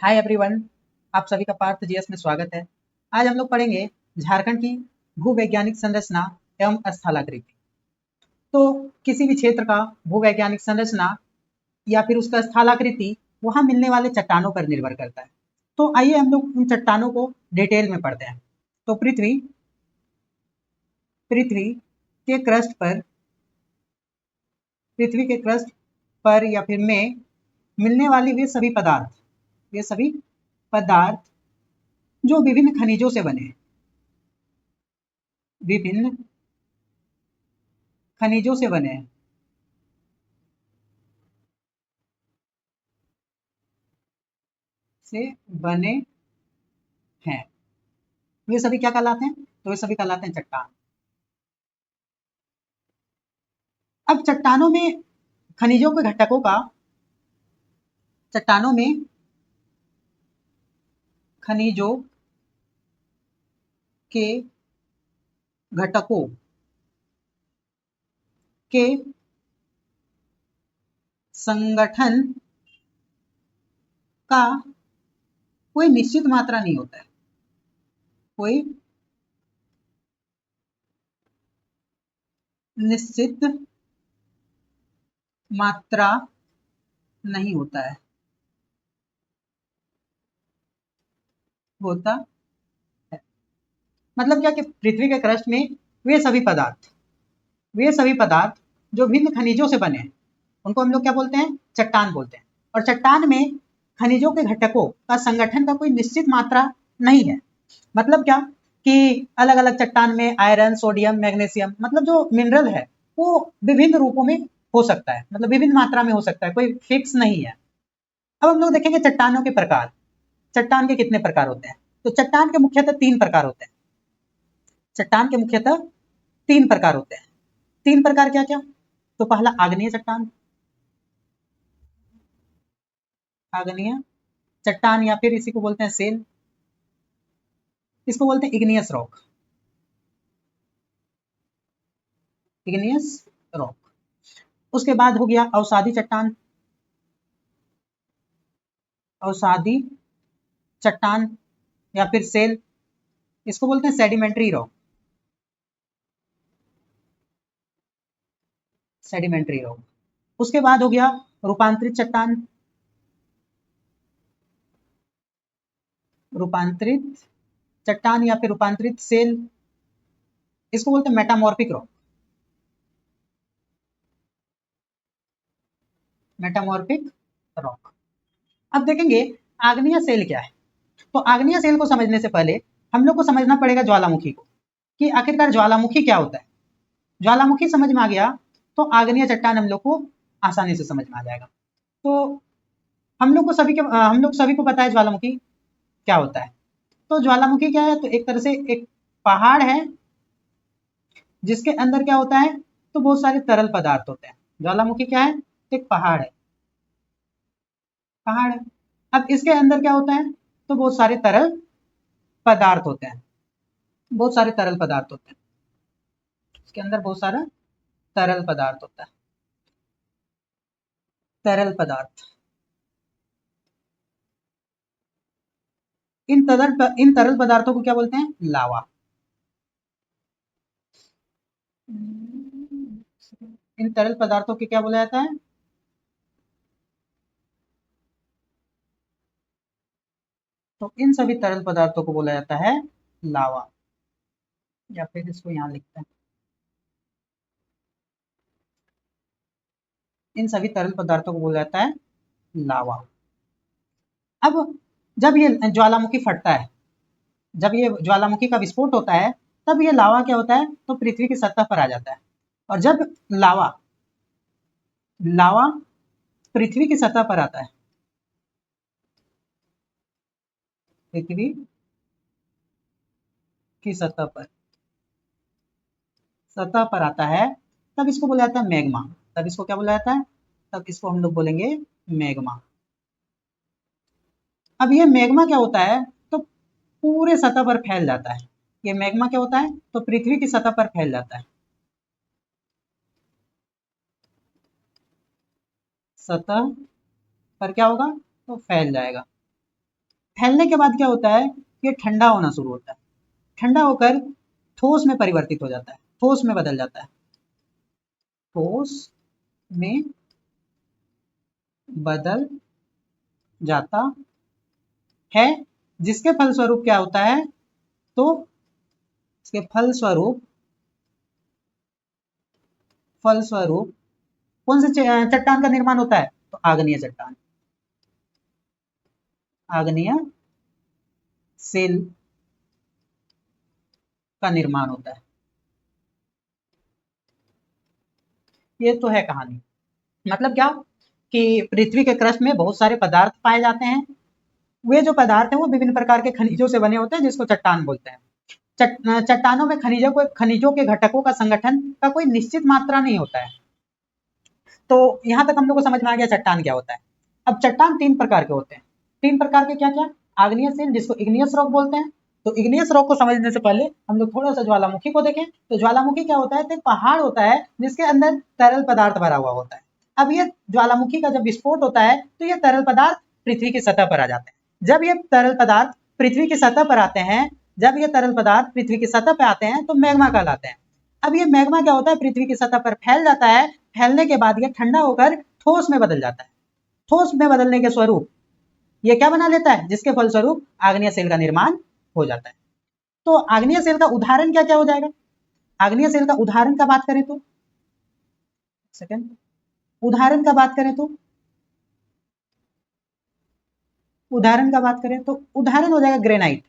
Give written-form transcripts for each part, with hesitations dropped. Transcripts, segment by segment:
Hi everyone, आप सभी का पार्थ जीएस में स्वागत है। आज हम लोग पढ़ेंगे झारखंड की भूवैज्ञानिक संरचना एवं स्थलाकृति। तो किसी भी क्षेत्र का भूवैज्ञानिक संरचना या फिर उसका स्थलाकृति वहाँ मिलने वाले चट्टानों पर निर्भर करता है। तो आइए हम लोग उन चट्टानों को डिटेल में पढ़ते हैं। तो पृथ्वी के क्रस्ट पर या फिर में मिलने वाली वे सभी पदार्थ जो विभिन्न खनिजों से बने हैं, हैं। वे सभी क्या कहलाते हैं? तो वे सभी कहलाते हैं चट्टान। अब चट्टानों में खनिजों के घटकों का चट्टानों में खनिजों के घटकों के संगठन का कोई निश्चित मात्रा नहीं होता है। कोई निश्चित मात्रा नहीं होता है। मतलब क्या कि पृथ्वी के क्रस्ट में वे सभी पदार्थ जो भिन्न खनिजों से बने हैं उनको हम लोग क्या बोलते हैं? चट्टान बोलते हैं। और चट्टान में खनिजों के घटकों का संगठन का कोई निश्चित मात्रा नहीं है। मतलब क्या कि अलग अलग चट्टान में आयरन, सोडियम, मैग्नीशियम मतलब जो मिनरल है वो विभिन्न रूपों में हो सकता है, मतलब विभिन्न मात्रा में हो सकता है, कोई फिक्स नहीं है। अब हम लोग देखेंगे चट्टानों के प्रकार। चट्टान के कितने प्रकार होते हैं? तो चट्टान के मुख्यतः तीन प्रकार होते हैं। तीन प्रकार क्या क्या? तो पहला आग्नेय चट्टान या फिर इसी को बोलते हैं सेल। इसको बोलते हैं इग्नियस रॉक। उसके बाद हो गया अवसादी चट्टान या फिर सेल। इसको बोलते हैं सेडिमेंट्री रॉक। उसके बाद हो गया रूपांतरित चट्टान या फिर रूपांतरित सेल। इसको बोलते हैं मेटामॉर्फिक रॉक। अब देखेंगे आग्नेय सेल क्या है। तो आग्नेय सेल को समझने से पहले हम लोग को समझना पड़ेगा ज्वालामुखी को, कि आखिरकार ज्वालामुखी क्या होता है। ज्वालामुखी समझ में आ गया तो आग्नेय चट्टान हम लोग को आसानी से समझ में आ जाएगा। तो हम लोग सभी को पता है ज्वालामुखी क्या होता है। तो ज्वालामुखी क्या है? तो एक तरह से एक पहाड़ है जिसके अंदर क्या होता है? तो बहुत सारे तरल पदार्थ होते हैं। ज्वालामुखी क्या है? एक पहाड़ है। अब इसके अंदर क्या होता है? तो बहुत सारे तरल पदार्थ होते हैं। इसके अंदर बहुत सारा तरल पदार्थ होता है। इन तरल पदार्थों को क्या बोलते हैं? लावा। इन तरल पदार्थों को क्या बोला जाता है? तो इन सभी तरल पदार्थों को बोला जाता है लावा, या फिर इसको यहाँ लिखते हैं। इन सभी तरल पदार्थों को बोला जाता है लावा। अब जब ये ज्वालामुखी फटता है, जब ये ज्वालामुखी का विस्फोट होता है, तब ये लावा क्या होता है? तो पृथ्वी की सतह पर आ जाता है। और जब लावा पृथ्वी की सतह पर आता है, पृथ्वी की सतह पर आता है, तब इसको बोला जाता है मैग्मा। तब इसको क्या बोला जाता है? तब इसको हम लोग बोलेंगे मैग्मा। अब ये मैग्मा क्या होता है? तो पूरे सतह पर फैल जाता है। ये मैग्मा क्या होता है? तो पृथ्वी की सतह पर फैल जाता है। सतह पर क्या होगा? तो फैल जाएगा। फैलने के बाद क्या होता है, ये ठंडा होना शुरू होता है, ठंडा होकर ठोस में परिवर्तित हो जाता है, ठोस में बदल जाता है, ठोस में बदल जाता है, जिसके फलस्वरूप क्या होता है, तो इसके फलस्वरूप कौन से चट्टान का निर्माण होता है, तो आग्नेय चट्टान, आग्नेय सेल का निर्माण होता है। ये तो है कहानी। मतलब क्या कि पृथ्वी के क्रस्ट में बहुत सारे पदार्थ पाए जाते हैं, वे जो पदार्थ हैं वो विभिन्न प्रकार के खनिजों से बने होते हैं, जिसको चट्टान बोलते हैं। चट्टानों में खनिजों के घटकों का संगठन का कोई निश्चित मात्रा नहीं होता है। तो यहाँ तक हम लोग को समझ में आ गया चट्टान क्या होता है। अब चट्टान 3 प्रकार के होते हैं। 3 प्रकार के क्या क्या, आग्नेय सेल जिसको इग्नियस रॉक बोलते हैं। तो इग्नियस रॉक को समझने से पहले हम लोग थोड़ा सा ज्वालामुखी को देखें। तो ज्वालामुखी क्या होता है, तो पहाड़ होता है जिसके अंदर तरल पदार्थ भरा हुआ होता है। अब ये ज्वालामुखी का जब विस्फोट होता है तो ये तरल पदार्थ पृथ्वी की सतह पर आ जाते हैं। जब ये तरल पदार्थ पृथ्वी की सतह पर आते हैं, जब ये तरल पदार्थ पृथ्वी की सतह पर आते हैं तो मैग्मा कहलाते हैं। अब ये मैग्मा क्या होता है, पृथ्वी की सतह पर फैल जाता है, फैलने के बाद ये ठंडा होकर ठोस में बदल जाता है। ठोस में बदलने के स्वरूप ये क्या बना लेता है, जिसके फलस्वरूप आग्नेय सेल का निर्माण हो जाता है। तो आग्नेय सेल का उदाहरण क्या क्या हो जाएगा, आग्नेय सेल का उदाहरण का बात करें तो सेकंड, उदाहरण का बात करें तो उदाहरण का बात करें तो उदाहरण हो जाएगा ग्रेनाइट,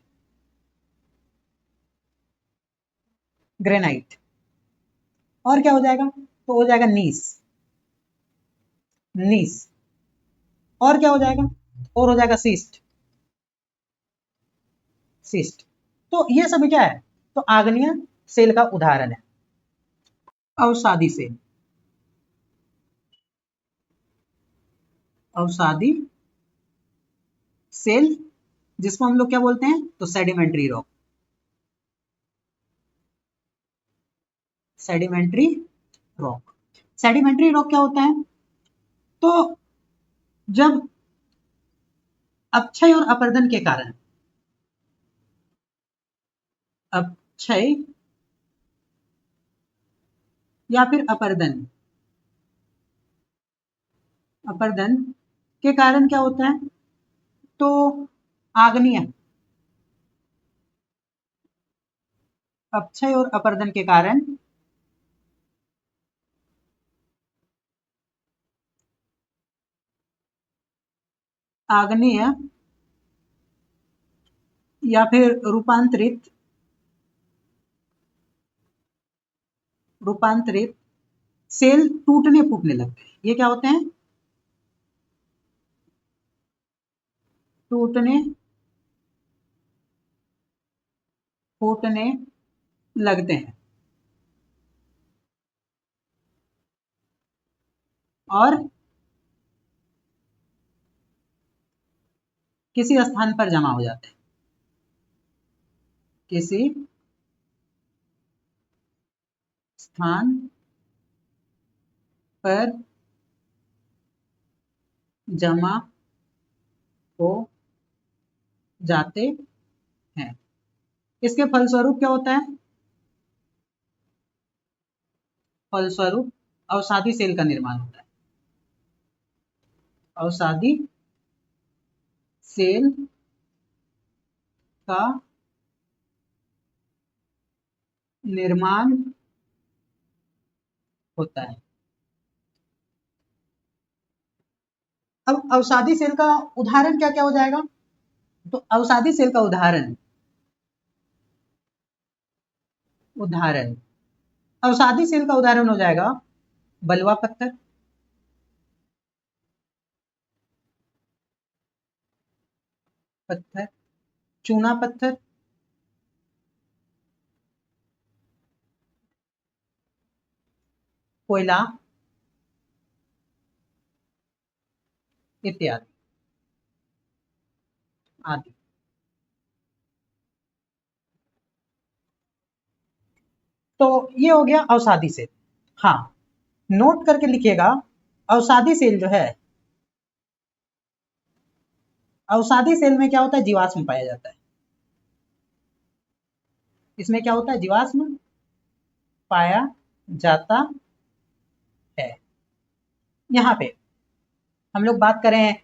ग्रेनाइट। और क्या हो जाएगा, तो हो जाएगा नीस, नीस। और क्या हो जाएगा, और हो जाएगा सिस्ट, सिस्ट। तो ये सब क्या है, तो आग्नेय सेल का उदाहरण है। अवसादी सेल, अवसादी सेल जिसको हम लोग क्या बोलते हैं, तो sedimentary rock, sedimentary rock. Sedimentary rock क्या होता है, तो जब अपक्षय और अपरदन के कारण, अपक्षय या फिर अपरदन, अपरदन के कारण क्या होता है, तो आग्नेय, अपक्षय और अपरदन के कारण आग्नेय या फिर रूपांतरित, रूपांतरित सेल टूटने फूटने लगते हैं। ये क्या होते हैं, टूटने फूटने लगते हैं और किसी स्थान पर जमा हो जाते हैं, किसी स्थान पर जमा हो जाते हैं। इसके फलस्वरूप क्या होता है, फलस्वरूप अवसादी सेल का निर्माण होता है, अवसादी सेल का निर्माण होता है। अब अवसादी सेल का उदाहरण क्या क्या हो जाएगा, तो अवसादी सेल का उदाहरण, उदाहरण अवसादी सेल का उदाहरण हो जाएगा बलुआ पत्थर, पत्थर, चूना पत्थर, कोयला इत्यादि आदि। तो ये हो गया अवसादी सेल। हाँ, नोट करके लिखिएगा, अवसादी सेल जो है, अवसादी सेल में क्या होता है, जीवाश्म पाया जाता है। इसमें क्या होता है, जीवाश्म पाया जाता है। यहाँ पे हम लोग बात करें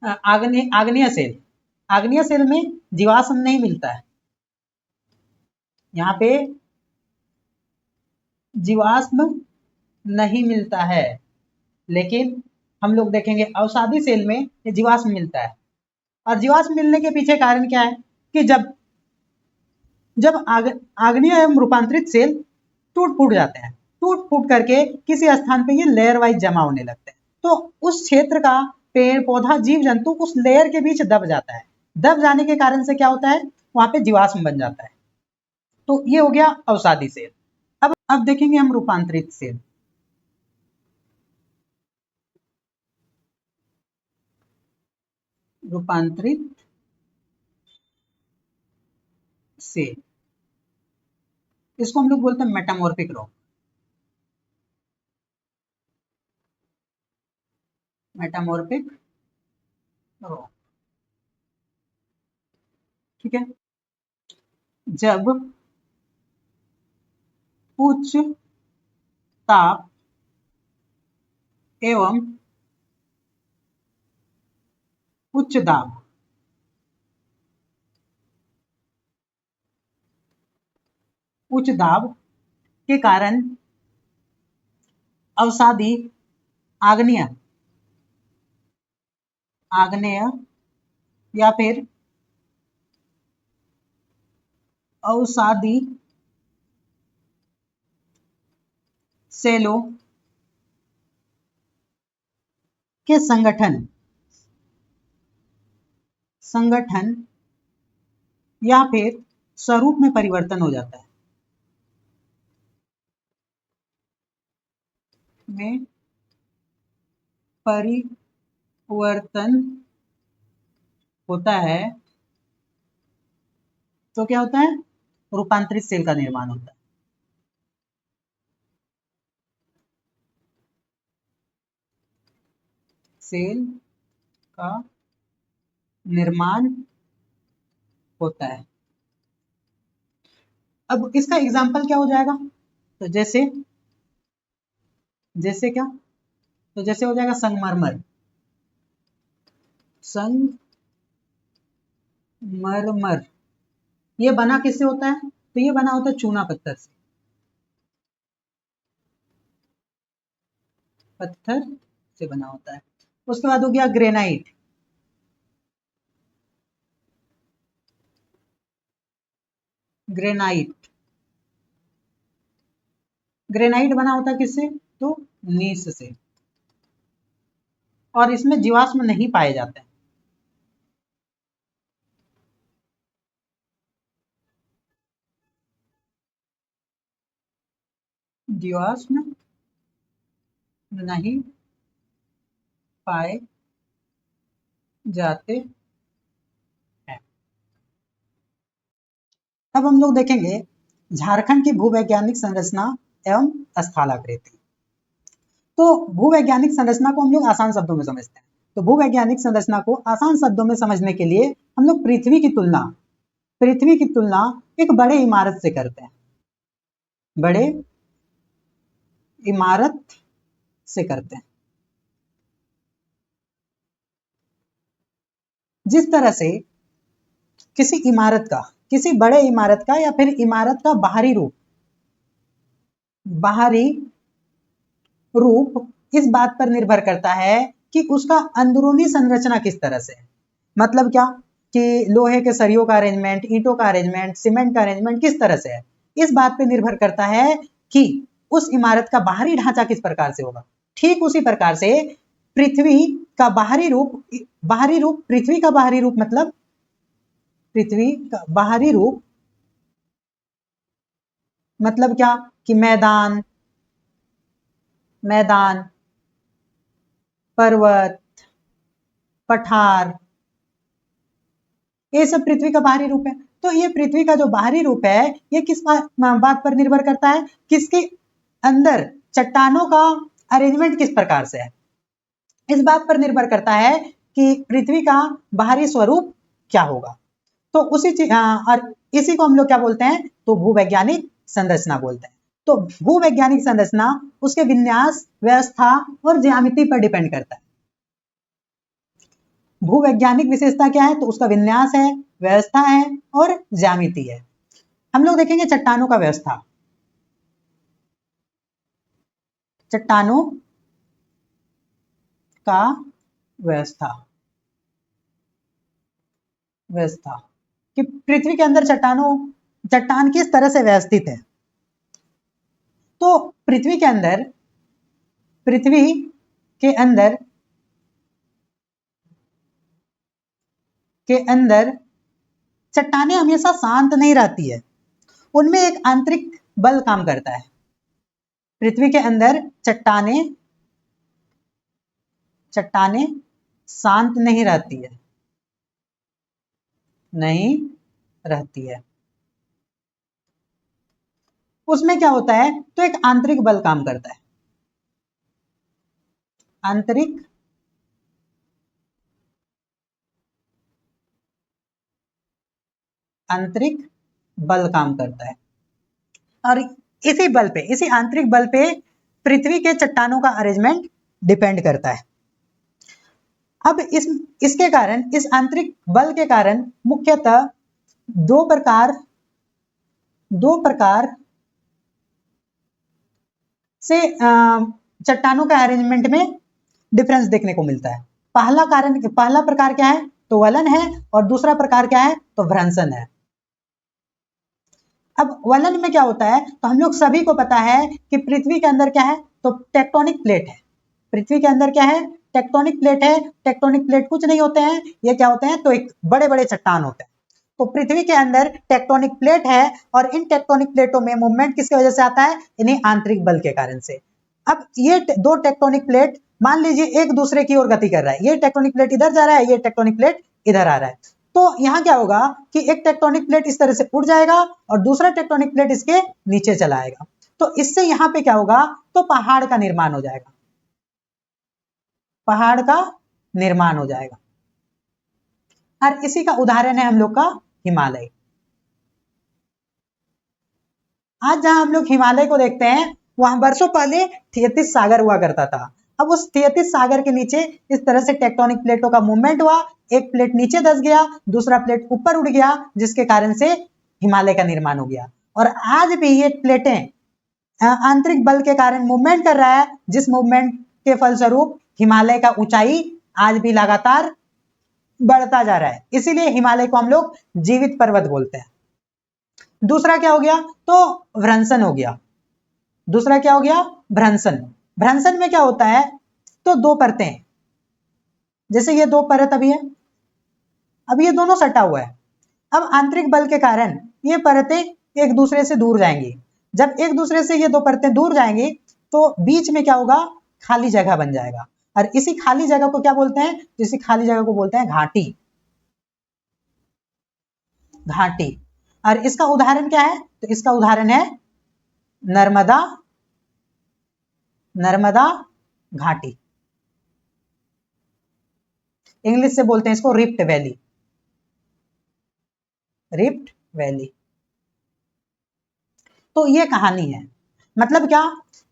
आग्नेय सेल, आग्नेय सेल में जीवाश्म नहीं मिलता है, यहाँ पे जीवाश्म नहीं मिलता है, लेकिन हम लोग देखेंगे अवसादी सेल में ये जीवाश्म मिलता है। और जीवाश्म मिलने के पीछे कारण क्या है कि जब जब आग्नेय एवं रूपांतरित सेल टूट फूट जाते हैं, टूट फूट करके किसी स्थान पे ये लेयर वाइज जमा होने लगते हैं, तो उस क्षेत्र का पेड़ पौधा जीव जंतु उस लेयर के बीच दब जाता है। दब जाने के कारण से क्या होता है, वहां पे जीवाश्म बन जाता है। तो ये हो गया अवसादी सेल। अब देखेंगे हम रूपांतरित सेल। रूपांतरित सेल, इसको हम लोग बोलते हैं मेटामॉर्फिक रॉक। मेटामॉर्फिक रॉक, ठीक है। जब उच्च ताप एवं उच्च दाब उच्च दाब के कारण अवसादी आग्नेय आग्नेय या फिर अवसादी सेलों के संगठन या फिर स्वरूप में परिवर्तन हो जाता है, में परिवर्तन होता है, तो क्या होता है, रूपांतरित सेल का निर्माण होता है। सेल का निर्माण होता है। अब इसका एग्जाम्पल क्या हो जाएगा, तो जैसे जैसे क्या, तो जैसे हो जाएगा संगमरमर। संगमरमर ये बना किससे होता है, तो ये बना होता है चूना पत्थर से, पत्थर से बना होता है। उसके बाद हो गया ग्रेनाइट। ग्रेनाइट ग्रेनाइट बना होता है किससे, तो नीस से, और इसमें जीवाश्म नहीं पाए जाते हैं। जीवाश्म नहीं पाए जाते हैं। अब हम लोग देखेंगे झारखंड की भूवैज्ञानिक संरचना एवं स्थलाकृति। तो भूवैज्ञानिक संरचना को हम लोग आसान शब्दों में समझते हैं। तो भूवैज्ञानिक संरचना को आसान शब्दों में समझने के लिए हम लोग पृथ्वी की तुलना एक बड़े इमारत से करते हैं, बड़े इमारत से करते हैं। जिस तरह से किसी बड़े इमारत का या फिर इमारत का बाहरी रूप इस बात पर निर्भर करता है कि उसका अंदरूनी संरचना किस तरह से है। मतलब क्या कि लोहे के सरियों का अरेंजमेंट, ईंटों का अरेंजमेंट, सीमेंट का अरेंजमेंट किस तरह से है, इस बात पर निर्भर करता है कि उस इमारत का बाहरी ढांचा किस प्रकार से होगा। ठीक उसी प्रकार से पृथ्वी का बाहरी रूप पृथ्वी का बाहरी रूप मतलब पृथ्वी का बाहरी रूप मतलब क्या कि मैदान, पर्वत, पठार, ये सब पृथ्वी का बाहरी रूप है। तो ये पृथ्वी का जो बाहरी रूप है ये किस बात पर निर्भर करता है, किसके अंदर चट्टानों का अरेंजमेंट किस प्रकार से है, इस बात पर निर्भर करता है कि पृथ्वी का बाहरी स्वरूप क्या होगा। तो उसी चीज और इसी को हम लोग क्या बोलते हैं, तो भूवैज्ञानिक संरचना बोलते हैं। तो भूवैज्ञानिक संरचना उसके विन्यास, व्यवस्था और ज्यामिति पर डिपेंड करता है। भूवैज्ञानिक विशेषता क्या है, तो उसका विन्यास है, व्यवस्था है और ज्यामिति है। हम लोग देखेंगे चट्टानों का व्यवस्था। चट्टानों का व्यवस्था व्यवस्था कि पृथ्वी के अंदर चट्टान किस तरह से व्यवस्थित है। तो पृथ्वी के अंदर चट्टानें हमेशा शांत नहीं रहती है, उनमें एक आंतरिक बल काम करता है। पृथ्वी के अंदर चट्टानें शांत नहीं रहती है। उसमें क्या होता है, तो एक आंतरिक बल काम करता है। आंतरिक बल काम करता है और इसी आंतरिक बल पे पृथ्वी के चट्टानों का अरेंजमेंट डिपेंड करता है। अब इसके कारण, इस आंतरिक बल के कारण मुख्यतः दो प्रकार से चट्टानों का अरेंजमेंट में डिफरेंस देखने को मिलता है। पहला प्रकार क्या है, तो वलन है, और दूसरा प्रकार क्या है, तो भ्रंशन है। अब वलन में क्या होता है, तो हम लोग सभी को पता है कि पृथ्वी के अंदर क्या है, तो टेक्टोनिक प्लेट है। पृथ्वी के अंदर क्या है, टेक्टोनिक प्लेट है। टेक्टोनिक प्लेट कुछ नहीं होते हैं, ये क्या होते हैं, तो एक बड़े बड़े चट्टान होते हैं। तो पृथ्वी के अंदर टेक्टोनिक प्लेट है और इन टेक्टोनिक प्लेटों में मूवमेंट किसकी वजह से आता है, इन्हीं आंतरिक बल के कारण से। अब ये दो टेक्टोनिक प्लेट मान लीजिए एक दूसरे की ओर गति कर रहा है, ये टेक्टोनिक प्लेट इधर जा रहा है, ये टेक्टोनिक प्लेट इधर आ रहा है। तो यहाँ क्या होगा कि एक टेक्टोनिक प्लेट इस तरह से उड़ जाएगा और दूसरा टेक्टोनिक प्लेट इसके नीचे चला आएगा। तो इससे यहाँ पे क्या होगा, तो पहाड़ का निर्माण हो जाएगा। और इसी का उदाहरण है हम लोग का हिमालय। आज जहां हम लोग हिमालय को देखते हैं, वहां वर्षों पहले थिएटिस सागर हुआ करता था। अब उस थिएटिस सागर के नीचे इस तरह से टेक्टोनिक प्लेटों का मूवमेंट हुआ, एक प्लेट नीचे धंस गया, दूसरा प्लेट ऊपर उड़ गया, जिसके कारण से हिमालय का निर्माण हो गया। और आज भी ये प्लेटें आंतरिक बल के कारण मूवमेंट कर रहा है, जिस मूवमेंट के फलस्वरूप हिमालय का ऊंचाई आज भी लगातार बढ़ता जा रहा है। इसीलिए हिमालय को हम लोग जीवित पर्वत बोलते हैं। दूसरा क्या हो गया, तो भ्रंशन हो गया। भ्रंशन में क्या होता है, तो दो परतें, जैसे ये दो परत अभी है, अब ये दोनों सटा हुआ है। अब आंतरिक बल के कारण ये परतें एक दूसरे से दूर जाएंगी। जब एक दूसरे से ये दो परतें दूर जाएंगी, तो बीच में क्या होगा, खाली जगह बन जाएगा। और इसी खाली जगह को क्या बोलते हैं, इसी खाली जगह को बोलते हैं घाटी। और इसका उदाहरण क्या है, तो इसका उदाहरण है नर्मदा घाटी। इंग्लिश से बोलते हैं इसको रिफ्ट वैली। तो ये कहानी है, मतलब क्या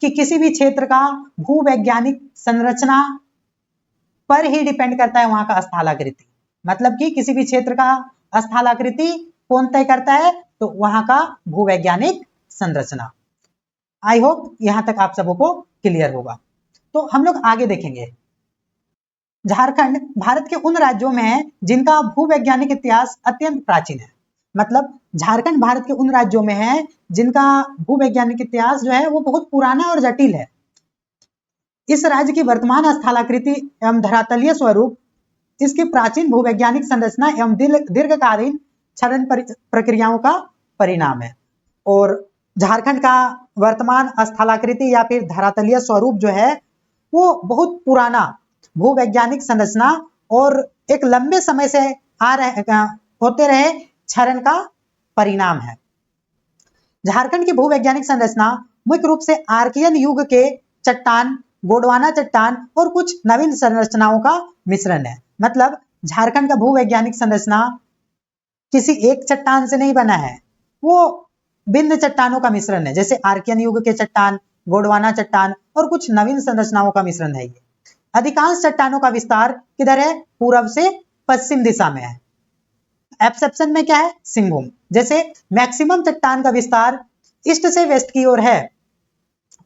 कि किसी भी क्षेत्र का भूवैज्ञानिक संरचना पर ही डिपेंड करता है वहां का स्थलाकृति। मतलब कि किसी भी क्षेत्र का स्थलाकृति कौन तय करता है, तो वहां का भूवैज्ञानिक संरचना। आई होप यहां तक आप सबों को क्लियर होगा। तो हम लोग आगे देखेंगे। झारखंड भारत के उन राज्यों में है जिनका भूवैज्ञानिक इतिहास अत्यंत प्राचीन है। मतलब झारखंड भारत के उन राज्यों में है जिनका भूवैज्ञानिक इतिहास जो है वो बहुत पुराना और जटिल है। इस राज्य की वर्तमान स्थलाकृति एवं धरातलीय स्वरूप इसकी प्राचीन भूवैज्ञानिक संरचना एवं दीर्घकालीन क्षरण प्रक्रियाओं का परिणाम है। और झारखंड का वर्तमान स्थलाकृति या फिर धरातलीय स्वरूप जो है वो बहुत पुराना भूवैज्ञानिक संरचना और एक लंबे समय से होते रहे क्षरण का परिणाम है। झारखंड की भूवैज्ञानिक संरचना मुख्य रूप से आर्कियन युग के चट्टान, गोंडवाना चट्टान और कुछ नवीन संरचनाओं का मिश्रण है। मतलब झारखंड का भूवैज्ञानिक संरचना किसी एक चट्टान से नहीं बना है, वो भिन्न चट्टानों का मिश्रण है, जैसे आर्कियन युग के चट्टान, गोंडवाना चट्टान और कुछ नवीन संरचनाओं का मिश्रण है ये। अधिकांश चट्टानों का विस्तार किधर है? पूरब से पश्चिम दिशा में है। एक्सेप्शन में क्या है? सिंहभूम। जैसे मैक्सिमम चट्टान का विस्तार ईस्ट से वेस्ट की ओर है,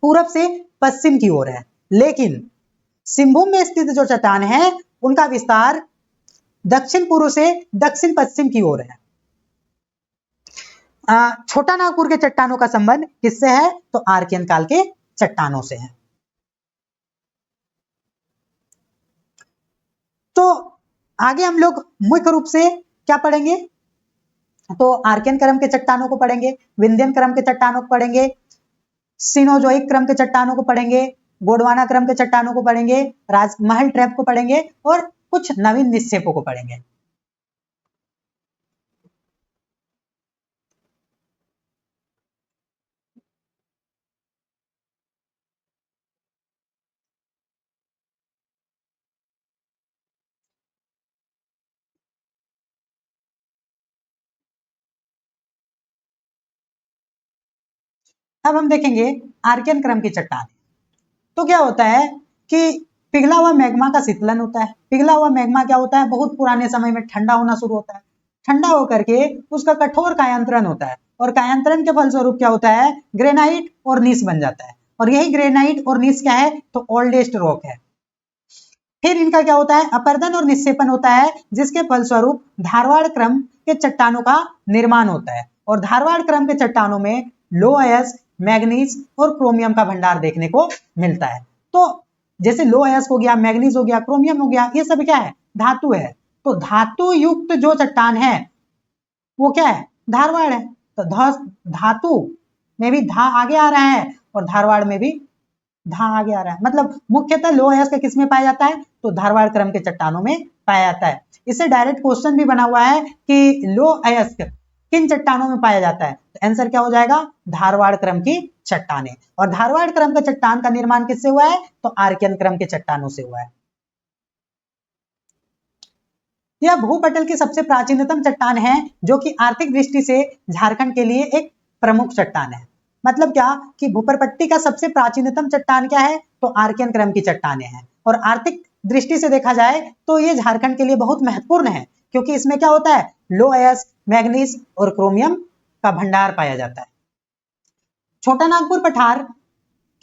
पूरब से पश्चिम की ओर है, लेकिन सिंहभूम में स्थित जो चट्टान है उनका विस्तार दक्षिण पूर्व से दक्षिण पश्चिम की ओर है। छोटा नागपुर के चट्टानों का संबंध किससे है? तो आर्कियन काल के चट्टानों से है। तो आगे हम लोग मुख्य रूप से क्या पढ़ेंगे? तो आर्कियन क्रम के चट्टानों को पढ़ेंगे, विंध्यन क्रम के चट्टानों को पढ़ेंगे, सिनोजोइक क्रम के चट्टानों को पढ़ेंगे, गोंडवाना क्रम के चट्टानों को पढ़ेंगे, राजमहल ट्रैप को पढ़ेंगे और कुछ नवीन निक्षेपों को पढ़ेंगे। अब हम देखेंगे आर्कियन क्रम की चट्टान। तो क्या होता है कि पिघला हुआ मैग्मा का शीतलन होता है। पिघला हुआ मैग्मा क्या होता है? बहुत पुराने समय में ठंडा होना शुरू होता है, ठंडा होकर के उसका कठोर कायांतरण होता है और कायांतरण के फलस्वरूप क्या होता है? ग्रेनाइट और नीस बन जाता है। और यही ग्रेनाइट और नीस क्या है? तो ओल्डेस्ट रॉक है। फिर इनका क्या होता है? अपर्दन और निक्षेपण होता है, जिसके फलस्वरूप धारवाड़ क्रम के चट्टानों का निर्माण होता है। और धारवाड़ क्रम के चट्टानों में लो अयस्क, मैग्नीज और क्रोमियम का भंडार देखने को मिलता है। तो जैसे लो अयस्क हो गया, मैग्नीज हो गया, क्रोमियम हो गया, ये सब क्या है? धातु है। तो धातु युक्त जो चट्टान है वो क्या है? धारवाड़ है। तो धातु में भी धा आगे आ रहा है और धारवाड़ में भी धा आगे आ रहा है। मतलब मुख्यतः लो अयस्क किस में पाया जाता है? तो धारवाड़ क्रम के चट्टानों में पाया जाता है। इससे डायरेक्ट क्वेश्चन भी बना हुआ है कि लो अयस्क किन चट्टानों में पाया जाता है? तो आंसर क्या हो जाएगा? धारवाड़ क्रम की चट्टानें। और धारवाड़ क्रम के चट्टान का निर्माण किससे हुआ है? तो आर्कियन क्रम के चट्टानों से हुआ है। यह भूपटल की सबसे प्राचीनतम चट्टान है, जो कि आर्थिक दृष्टि से झारखंड के लिए एक प्रमुख चट्टान है। मतलब क्या कि भूपरपट्टी का सबसे प्राचीनतम चट्टान क्या है? तो आर्कियन क्रम की चट्टानें हैं। और आर्थिक दृष्टि से देखा जाए तो ये झारखंड के लिए बहुत महत्वपूर्ण है, क्योंकि इसमें क्या होता है? लो अयस्क, मैग्नीज और क्रोमियम का भंडार पाया जाता है। छोटा नागपुर पठार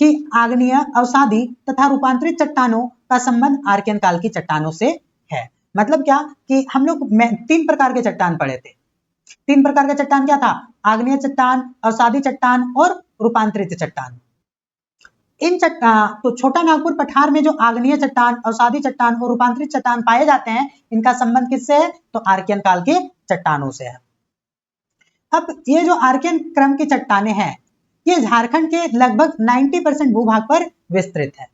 की आग्नेय, अवसादी तथा रूपांतरित चट्टानों का संबंध आर्कियन काल की चट्टानों से है। मतलब क्या कि हम लोग 3 प्रकार के चट्टान पढ़े थे। 3 प्रकार का चट्टान क्या था? आग्नेय चट्टान, अवसादी चट्टान और रूपांतरित चट्टान। तो छोटा नागपुर पठार में जो आग्नेय चट्टान, अवसादी चट्टान और रूपांतरित चट्टान पाए जाते हैं, इनका संबंध किससे है? तो आर्कियन काल के चट्टानों से है। अब ये जो आर्कियन क्रम की चट्टानें हैं, ये झारखंड के लगभग 90% भूभाग पर विस्तृत है।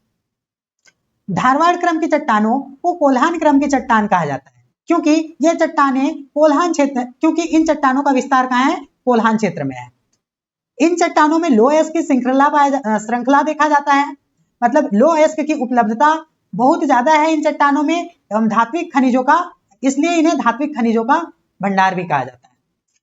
धारवाड़ क्रम की चट्टानों को कोल्हान क्रम की चट्टान कहा जाता है, क्योंकि ये चट्टानें कोल्हान क्षेत्र, क्योंकि इन चट्टानों का विस्तार कहाँ है? कोल्हान क्षेत्र में है। इन चट्टानों में लो अयस्क की श्रृंखला देखा जाता है। मतलब लो अयस्क की उपलब्धता बहुत ज्यादा है इन चट्टानों में, एवं धात्विक खनिजों का, इसलिए इन्हें धात्विक खनिजों का भंडार भी कहा जाता है।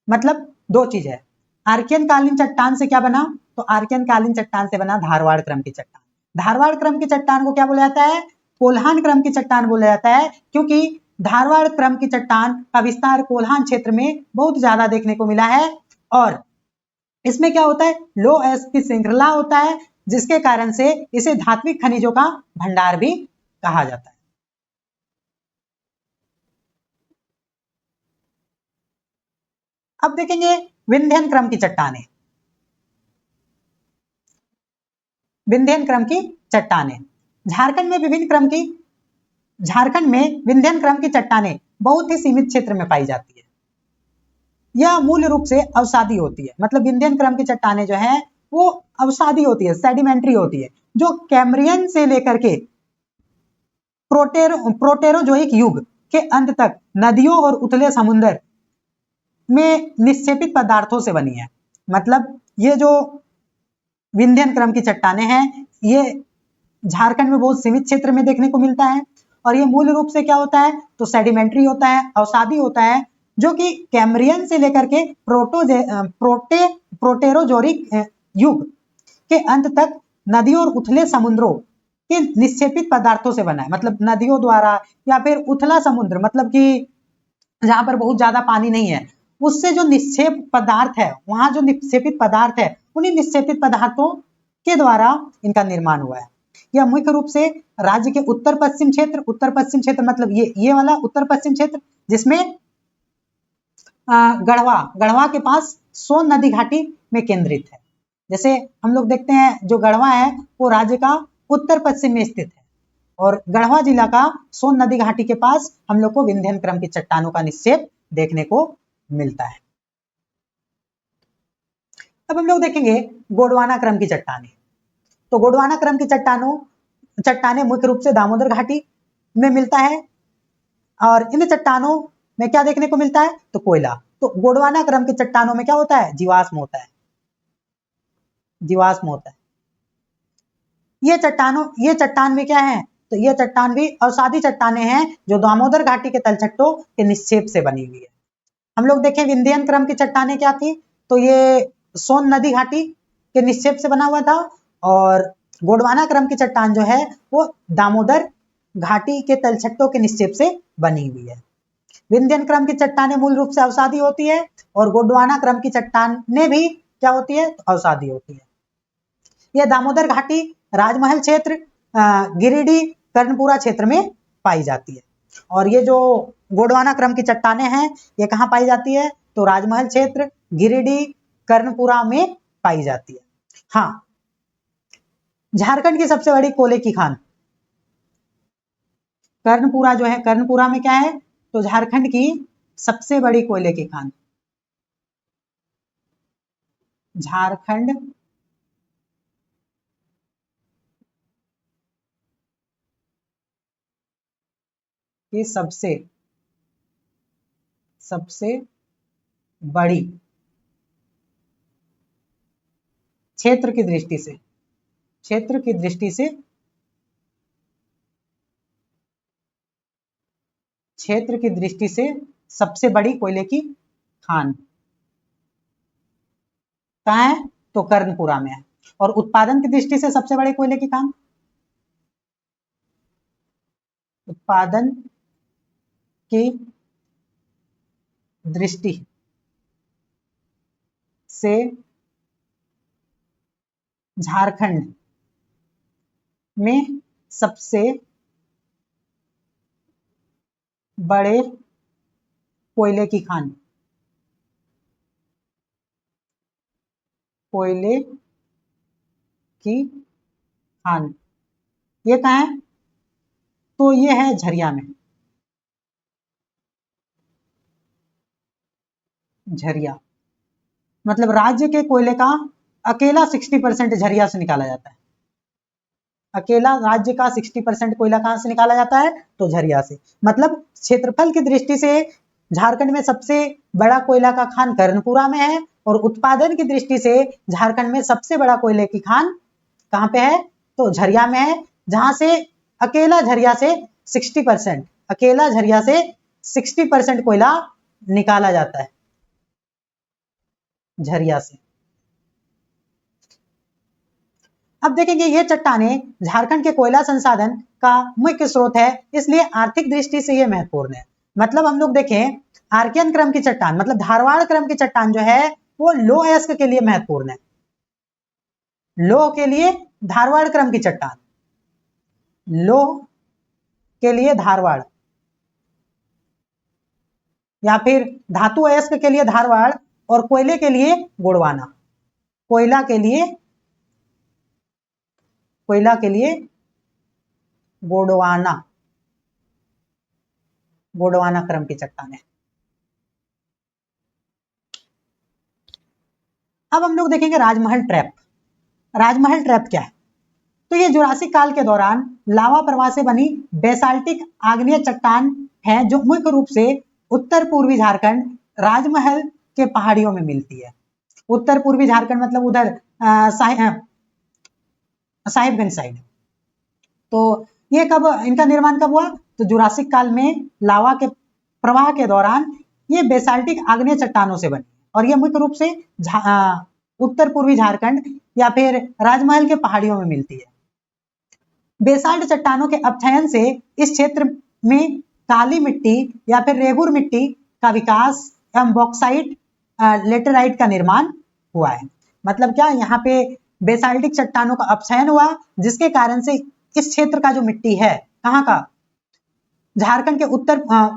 मतलब 2 चीज है, आर्कियन कालीन चट्टान से क्या बना? तो आर्कियन कालीन चट्टान से बना धारवाड़ क्रम की चट्टान। धारवाड़ क्रम की चट्टान को क्या बोला जाता है? कोल्हान क्रम की चट्टान बोला जाता है, क्योंकि धारवाड़ क्रम की चट्टान का विस्तार कोल्हान क्षेत्र में बहुत ज्यादा देखने को मिला है। और इसमें क्या होता है? लो अयस्क की श्रृंखला होता है, जिसके कारण से इसे धात्विक खनिजों का भंडार भी कहा जाता है। अब देखेंगे विंध्यन क्रम की चट्टानें। विंध्यन क्रम की चट्टानें झारखंड में विंध्यन क्रम की चट्टानें बहुत ही सीमित क्षेत्र में पाई जाती है। यह मूल रूप से अवसादी होती है। मतलब विंध्यन क्रम की चट्टानें जो है वो अवसादी होती है, सेडिमेंट्री होती है, जो कैम्ब्रियन से लेकर के प्रोटेरोजोइक युग के अंत तक नदियों और उथले समुद्र में निक्षेपित पदार्थों से बनी है। मतलब ये जो विंध्यन क्रम की चट्टानें हैं, ये झारखंड में बहुत सीमित क्षेत्र में देखने को मिलता है। और ये मूल रूप से क्या होता है, तो सेडिमेंट्री होता है, अवसादी होता है, जो कि कैम्ब्रियन से लेकर के प्रोटेरोजोरिक युग के अंत तक नदियों और उथले समुद्रों के निक्षेपित पदार्थों से बना है। मतलब नदियों द्वारा या फिर उथला समुद्र, मतलब कि जहां पर बहुत ज्यादा पानी नहीं है, उससे जो निक्षेप पदार्थ है, वहां जो निक्षेपित पदार्थ है, उन्हीं निक्षेपित पदार्थों के द्वारा इनका निर्माण हुआ है। यह मुख्य रूप से राज्य के उत्तर पश्चिम क्षेत्र मतलब ये वाला उत्तर पश्चिम क्षेत्र, जिसमें गढ़वा के पास सोन नदी घाटी में केंद्रित है। जैसे हम लोग देखते हैं जो गढ़वा है वो राज्य का उत्तर पश्चिम में स्थित है, और गढ़वा जिला का सोन नदी घाटी के पास हम लोग को विंध्यन क्रम की चट्टानों का निक्षेप देखने को मिलता है। अब हम लोग देखेंगे गोंडवाना क्रम की चट्टानें। तो गोंडवाना क्रम की चट्टानें मुख्य रूप से दामोदर घाटी में मिलता है, और इन चट्टानों में क्या देखने को मिलता है, तो कोयला। तो गोंडवाना क्रम की चट्टानों में क्या होता है, जीवाश्म होता है। ये चट्टान भी क्या है, तो ये चट्टान भी अवसादी चट्टानें हैं जो दामोदर घाटी के तलछटों के निक्षेप से बनी हुई है। हम लोग देखें विंध्यन क्रम की चट्टानें क्या थी, तो ये सोन नदी घाटी के निक्षेप से बना हुआ था, और गोंडवाना क्रम की चट्टान जो है वो दामोदर घाटी के तलछटों के निक्षेप से बनी हुई है। विंध्यन क्रम की चट्टानें मूल रूप से अवसादी होती है, और गोंडवाना क्रम की चट्टानें भी क्या होती है, तो अवसादी होती है। यह दामोदर घाटी, राजमहल क्षेत्र, गिरिडीह, कर्णपुरा क्षेत्र में पाई जाती है। और ये जो गोंडवाना क्रम की चट्टानें हैं ये कहाँ पाई जाती है, तो राजमहल क्षेत्र, गिरिडीह, कर्णपुरा में पाई जाती है। हाँ, झारखंड की सबसे बड़ी कोयले की खान कर्णपुरा जो है, कर्णपुरा में क्या है, तो झारखंड की सबसे बड़ी कोयले की खान, झारखंड की सबसे बड़ी क्षेत्र की दृष्टि से सबसे बड़ी कोयले की खान कहाँ है, तो कर्णपुरा में है। और उत्पादन की दृष्टि से सबसे बड़े कोयले की खान, उत्पादन की दृष्टि से झारखंड में सबसे बड़े कोयले की खान, कोयले की खान ये कहाँ है, तो ये है झरिया में, झरिया मतलब राज्य के कोयले का अकेला 60% झरिया से निकाला जाता है। अकेला राज्य का 60% कोयला कहां से निकाला जाता है, तो झरिया से। मतलब क्षेत्रफल की दृष्टि से झारखंड में सबसे बड़ा कोयला का खान कर्णपुरा में है, और उत्पादन की दृष्टि से झारखंड में सबसे बड़ा कोयले की खान कहां पे है, तो झरिया में है, जहां से अकेला झरिया से 60% कोयला निकाला जाता है झरिया से। अब देखेंगे ये चट्टानें झारखंड के कोयला संसाधन का मुख्य स्रोत है, इसलिए आर्थिक दृष्टि से ये महत्वपूर्ण है। मतलब हम लोग देखें आर्कियन क्रम की चट्टान मतलब धारवाड़ क्रम की चट्टान जो है वो लोह अयस्क के लिए महत्वपूर्ण है। लोह के लिए धारवाड़ क्रम की चट्टान, लोह के लिए धारवाड़, या फिर धातु अयस्क के लिए धारवाड़, और कोयले के लिए गोंडवाना। कोयला के लिए गोंडवाना क्रम की चट्टानें। अब हम लोग देखेंगे राजमहल ट्रैप। राजमहल ट्रैप क्या है, तो ये जुरासिक काल के दौरान लावा प्रवाह से बनी बेसाल्टिक आग्नेय चट्टान है, जो मुख्य रूप से उत्तर पूर्वी झारखंड राजमहल के पहाड़ियों में मिलती है। उत्तर पूर्वी झारखंड मतलब उधर साहिबगंज साइड। तो ये कब इनका निर्माण कब हुआ, तो जुरासिक काल में लावा के प्रवाह के दौरान ये बेसाल्टिक आग्नेय चट्टानों से बनी और ये मुख्य रूप से उत्तर पूर्वी झारखंड या फिर राजमहल के पहाड़ियों में मिलती है। बेसाल्ट चट्टानों के अपक्षयन से इस क्षेत्र में काली मिट्टी या फिर रेगुर मिट्टी का विकास एवं बॉक्साइट लेटेराइट का निर्माण हुआ है। मतलब क्या, यहाँ पे बेसाल्टिक चट्टानों का अपक्षयन हुआ जिसके कारण से इस क्षेत्र का जो मिट्टी है, कहाँ का, झारखंड के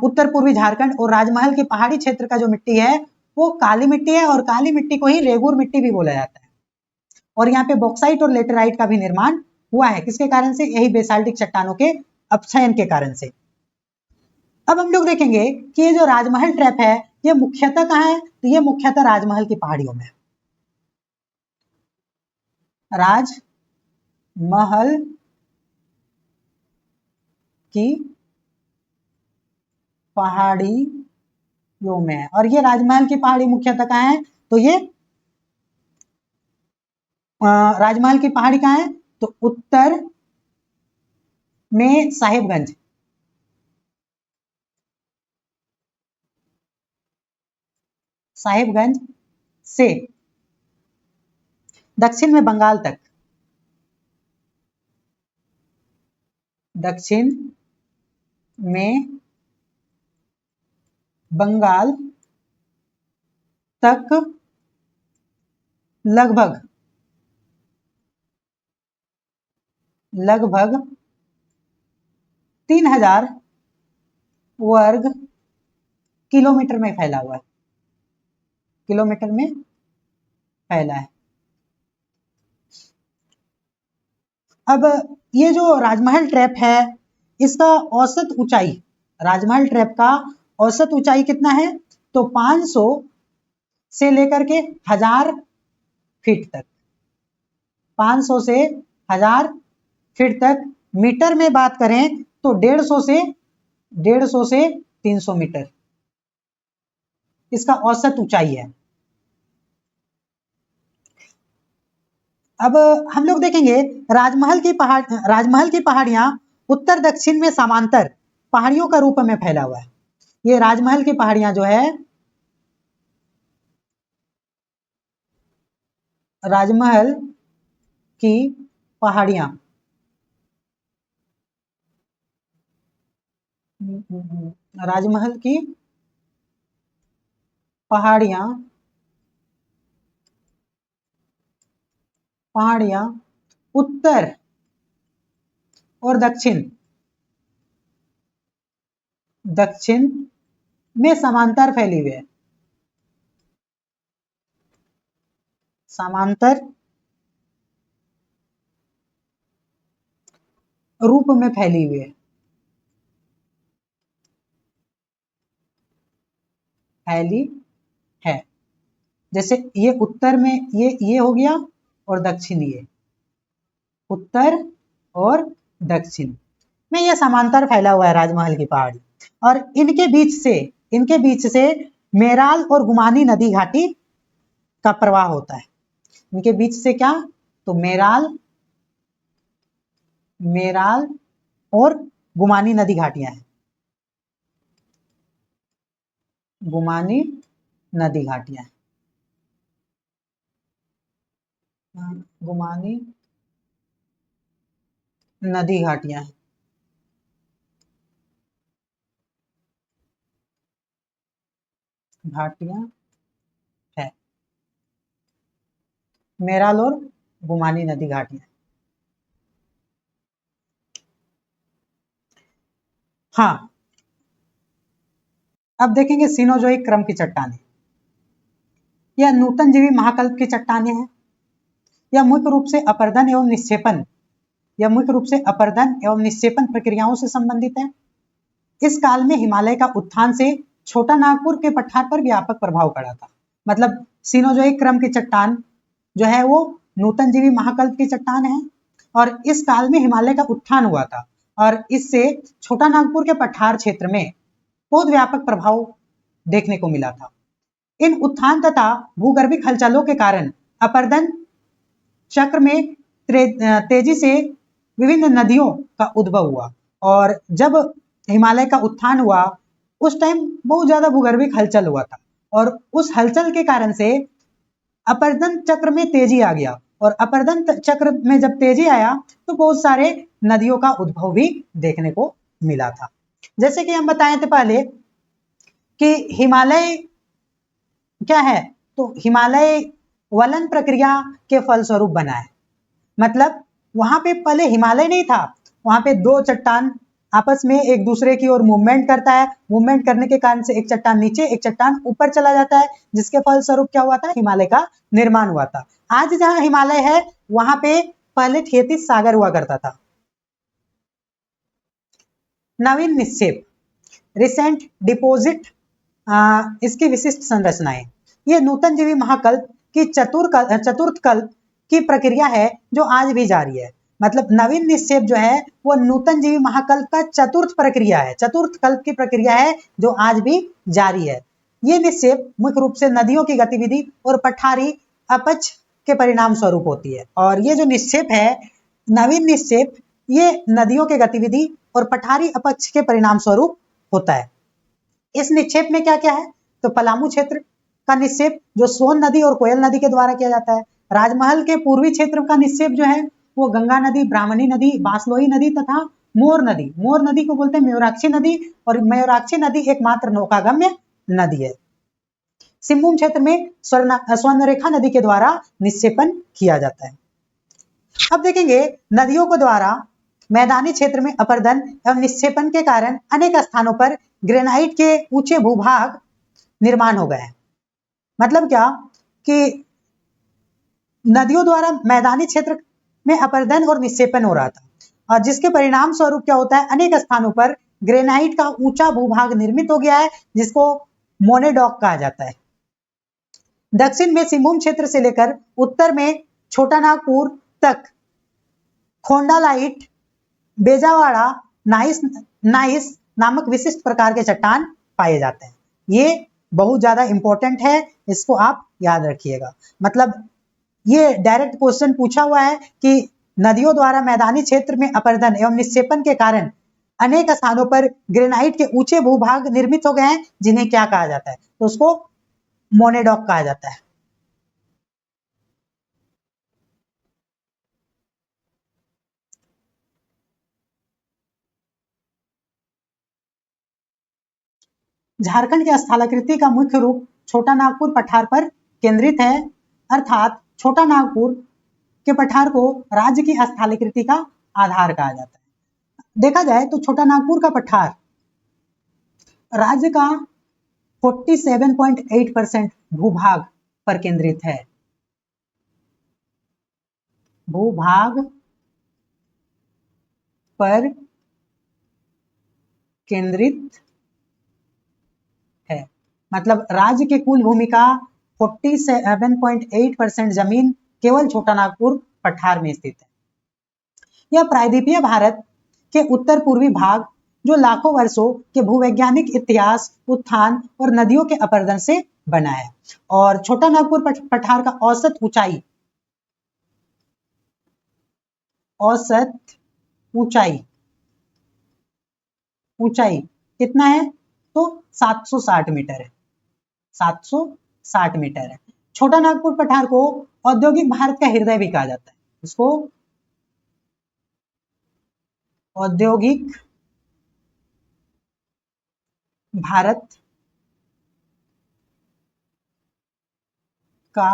उत्तर पूर्वी झारखंड और राजमहल के पहाड़ी क्षेत्र का जो मिट्टी है वो काली मिट्टी है और काली मिट्टी को ही रेगुर मिट्टी भी बोला जाता है। और यहाँ पे बॉक्साइट और लेटेराइट का भी निर्माण हुआ है, किसके कारण से, यही बेसाल्टिक चट्टानों के अपक्षयन के कारण से। अब हम लोग देखेंगे कि ये जो राजमहल ट्रैप है ये मुख्यतः कहाँ है, तो ये मुख्यतः राजमहल की पहाड़ियों में है। राजमहल की पहाड़ियों में है और ये राजमहल की पहाड़ी मुख्यतः कहाँ है, तो ये राजमहल की पहाड़ी कहाँ है, तो उत्तर में साहिबगंज, साहिबगंज से दक्षिण में बंगाल तक, दक्षिण में बंगाल तक लगभग 3000 वर्ग किलोमीटर में फैला हुआ है, किलोमीटर में फैला है। अब ये जो राजमहल ट्रैप है इसका औसत ऊंचाई, राजमहल ट्रैप का औसत ऊंचाई कितना है, तो 500 से लेकर के 1000 फीट तक, 500 से 1000 फीट तक। मीटर में बात करें तो 150 से 300 मीटर इसका औसत ऊंचाई है। अब हम लोग देखेंगे राजमहल की पहाड़ियां उत्तर दक्षिण में समांतर पहाड़ियों का रूप में फैला हुआ है। ये राजमहल की पहाड़ियां जो है, राजमहल की पहाड़ियां राजमहल की पहाड़ियां उत्तर और दक्षिण में समांतर फैली हुई है, समांतर रूप में फैली हुई है, फैली है। जैसे ये उत्तर में ये हो गया और दक्षिण, ये उत्तर और दक्षिण में ये समांतर फैला हुआ है राजमहल की पहाड़ी। और इनके बीच से मेराल और गुमानी नदी घाटी का प्रवाह होता है। इनके बीच से क्या, तो मेराल और गुमानी नदी घाटियां हैं, गुमानी नदी घाटियां, गुमानी नदी घाटियां हैं। घाटियां है, मेराल और गुमानी नदी घाटियां। हाँ, अब देखेंगे सीनोजोइक क्रम की चट्टानें। यह नूतन जीवी महाकल्प की चट्टानें हैं। यह मुख्य रूप से अपरदन एवं निक्षेपण प्रक्रियाओं से संबंधित है। इस काल में हिमालय का उत्थान से छोटा नागपुर के पठार पर व्यापक प्रभाव पड़ा था। मतलब सीनोजोइक क्रम की चट्टान जो है वो नूतन जीवी महाकल्प की चट्टान है और इस काल में हिमालय का उत्थान हुआ था और इससे छोटा नागपुर के पठार क्षेत्र में बहुत व्यापक प्रभाव देखने को मिला था। इन उत्थान तथा भूगर्भिक हलचलों के कारण अपरदन चक्र में तेजी से विभिन्न नदियों का उद्भव हुआ और जब हिमालय का उत्थान हुआ, उस टाइम बहुत ज्यादा भूगर्भिक हलचल हुआ था और उस हलचल के कारण से अपरदन चक्र में तेजी आ गया और अपरदन चक्र में जब तेजी आया तो बहुत सारे नदियों का उद्भव भी देखने को मिला था। जैसे कि हम बताए थे पहले कि हिमालय क्या है, तो हिमालय वलन प्रक्रिया के फलस्वरूप बना है। मतलब वहां पे पहले हिमालय नहीं था, वहां पे दो चट्टान आपस में एक दूसरे की ओर मूवमेंट करता है, मूवमेंट करने के कारण से एक चट्टान नीचे एक चट्टान ऊपर चला जाता है, जिसके फलस्वरूप क्या हुआ था, हिमालय का निर्माण हुआ था। आज जहां हिमालय है वहां पे पहले क्षैतिज सागर हुआ करता था। नवीन निक्षेप, रिसेंट डिपोजिट, इसकी विशिष्ट संरचनाएं, ये नूतन जीवी महाकल्प की चतुर्थ कल्प की प्रक्रिया है जो आज भी जारी है। मतलब नवीन निक्षेप जो है वो नूतन जीवी महाकल्प का चतुर्थ प्रक्रिया है, चतुर्थ कल्प की प्रक्रिया है जो आज भी जारी है। ये निक्षेप मुख्य रूप से नदियों की गतिविधि और पठारी अपच के परिणाम स्वरूप होती है। और ये जो निक्षेप है नवीन निक्षेप, ये नदियों के गतिविधि और पठारी अपच के परिणाम स्वरूप होता है। इस निक्षेप में क्या क्या है, तो पलामू क्षेत्र का निक्षेप जो सोन नदी और कोयल नदी के द्वारा किया जाता है। राजमहल के पूर्वी क्षेत्र का निक्षेप जो है वो गंगा नदी, ब्राह्मणी नदी, बांसलोई नदी तथा मोर नदी, मोर नदी को बोलते हैं मयूराक्षी नदी, और मयूराक्षी नदी एकमात्र नौकागम्य नदी है। सिंहभूम क्षेत्र में स्वर्णरेखा नदी के द्वारा निक्षेपण किया जाता है। अब देखेंगे नदियों के द्वारा मैदानी क्षेत्र में अपरदन एवं निक्षेपण के कारण अनेक स्थानों पर ग्रेनाइट के ऊंचे भूभाग निर्माण हो गए हैं। मतलब क्या कि नदियों द्वारा मैदानी क्षेत्र में अपरदन और निक्षेपण हो रहा था और जिसके परिणाम स्वरूप क्या होता है, अनेक स्थानों पर ग्रेनाइट का ऊंचा भूभाग निर्मित हो गया है जिसको मोनेडॉक कहा जाता है। दक्षिण में सिंहभूम क्षेत्र से लेकर उत्तर में छोटा नागपुर तक खोंडालाइट, बेजावाड़ा, नाइस नामक विशिष्ट प्रकार के चट्टान पाए जाते हैं। ये बहुत ज्यादा इंपॉर्टेंट है, इसको आप याद रखिएगा। मतलब ये डायरेक्ट क्वेश्चन पूछा हुआ है कि नदियों द्वारा मैदानी क्षेत्र में अपरदन एवं निक्षेपण के कारण अनेक स्थानों पर ग्रेनाइट के ऊंचे भूभाग निर्मित हो गए हैं जिन्हें क्या कहा जाता है, तो उसको मोनेडॉक कहा जाता है। झारखंड की स्थलाकृति का मुख्य रूप छोटा नागपुर पठार पर केंद्रित है, अर्थात छोटा नागपुर के पठार को राज्य की स्थलाकृति का आधार कहा जाता है। देखा जाए तो छोटा नागपुर का पठार राज्य का 47.8% भूभाग पर केंद्रित है, भूभाग पर केंद्रित है। मतलब राज्य के कुल भूमि का 47.8% जमीन केवल छोटा नागपुर पठार में स्थित है। यह प्रायद्वीपीय भारत के उत्तर पूर्वी भाग जो लाखों वर्षों के भूवैज्ञानिक इतिहास, उत्थान और नदियों के अपरदन से बना है। और छोटा नागपुर पठार का औसत ऊंचाई कितना है, तो 760 मीटर है, 760 मीटर है। छोटा नागपुर पठार को औद्योगिक भारत का हृदय भी कहा जाता है, इसको औद्योगिक भारत का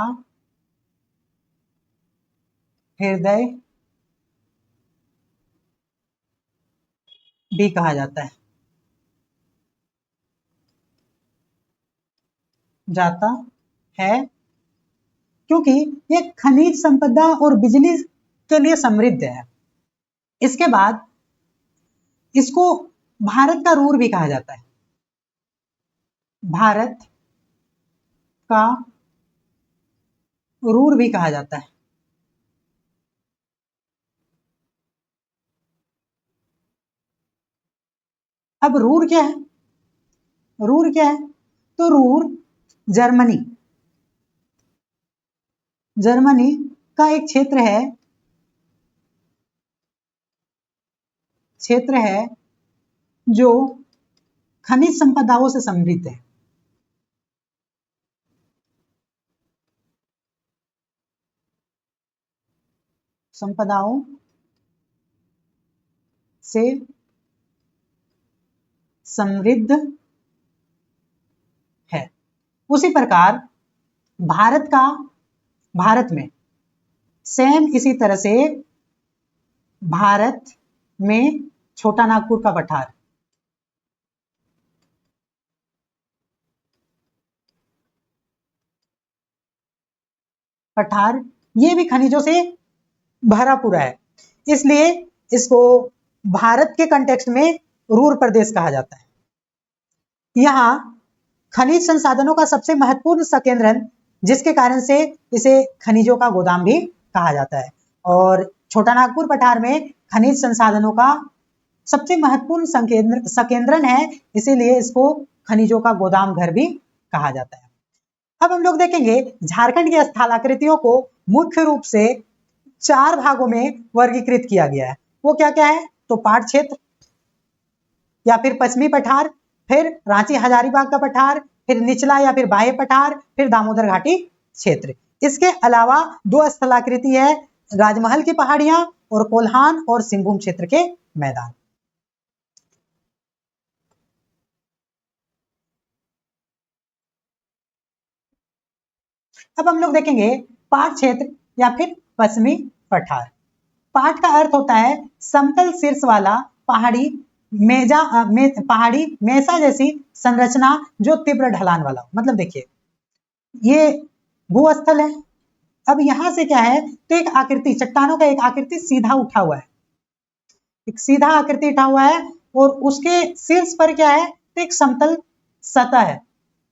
हृदय भी कहा जाता है क्योंकि ये खनिज संपदा और बिजली के लिए समृद्ध है। इसके बाद इसको भारत का रूर भी कहा जाता है, भारत का रूर भी कहा जाता है। अब रूर क्या है, रूर क्या है, तो रूर जर्मनी का एक क्षेत्र है जो खनिज संपदाओं से समृद्ध है। संपदाओं से समृद्ध है। उसी प्रकार भारत में सेम इसी तरह से भारत में छोटा नागपुर का पठार ये भी खनिजों से भरा पूरा है, इसलिए इसको भारत के कंटेक्स्ट में रूर प्रदेश कहा जाता है। यहाँ खनिज संसाधनों का सबसे महत्वपूर्ण संकेंद्रण, जिसके कारण से इसे खनिजों का गोदाम भी कहा जाता है। और छोटा नागपुर पठार में खनिज संसाधनों का सबसे महत्वपूर्ण संकेंद्रण है, इसीलिए इसको खनिजों का गोदाम घर भी कहा जाता है। अब हम लोग देखेंगे झारखंड की स्थलाकृतियों को मुख्य रूप से 4 भागों में वर्गीकृत किया गया है। वो क्या क्या है? तो पाट क्षेत्र या फिर पश्चिमी पठार, फिर रांची हजारीबाग का पठार, फिर निचला या फिर बाह्य पठार, फिर दामोदर घाटी क्षेत्र। इसके अलावा 2 स्थलाकृति है, राजमहल की पहाड़ियां और कोल्हान और सिंहभूम क्षेत्र के मैदान। अब हम लोग देखेंगे पाट क्षेत्र या फिर पश्चिमी पठार। पाट का अर्थ होता है समतल शीर्ष वाला पहाड़ी मेसा जैसी संरचना जो तीव्र ढलान वाला हो। मतलब देखिए ये भूस्थल है। अब यहां से क्या है, तो एक आकृति, चट्टानों का एक आकृति सीधा उठा हुआ है, एक सीधा आकृति उठा हुआ है और उसके शीर्ष पर क्या है, तो एक समतल सतह है,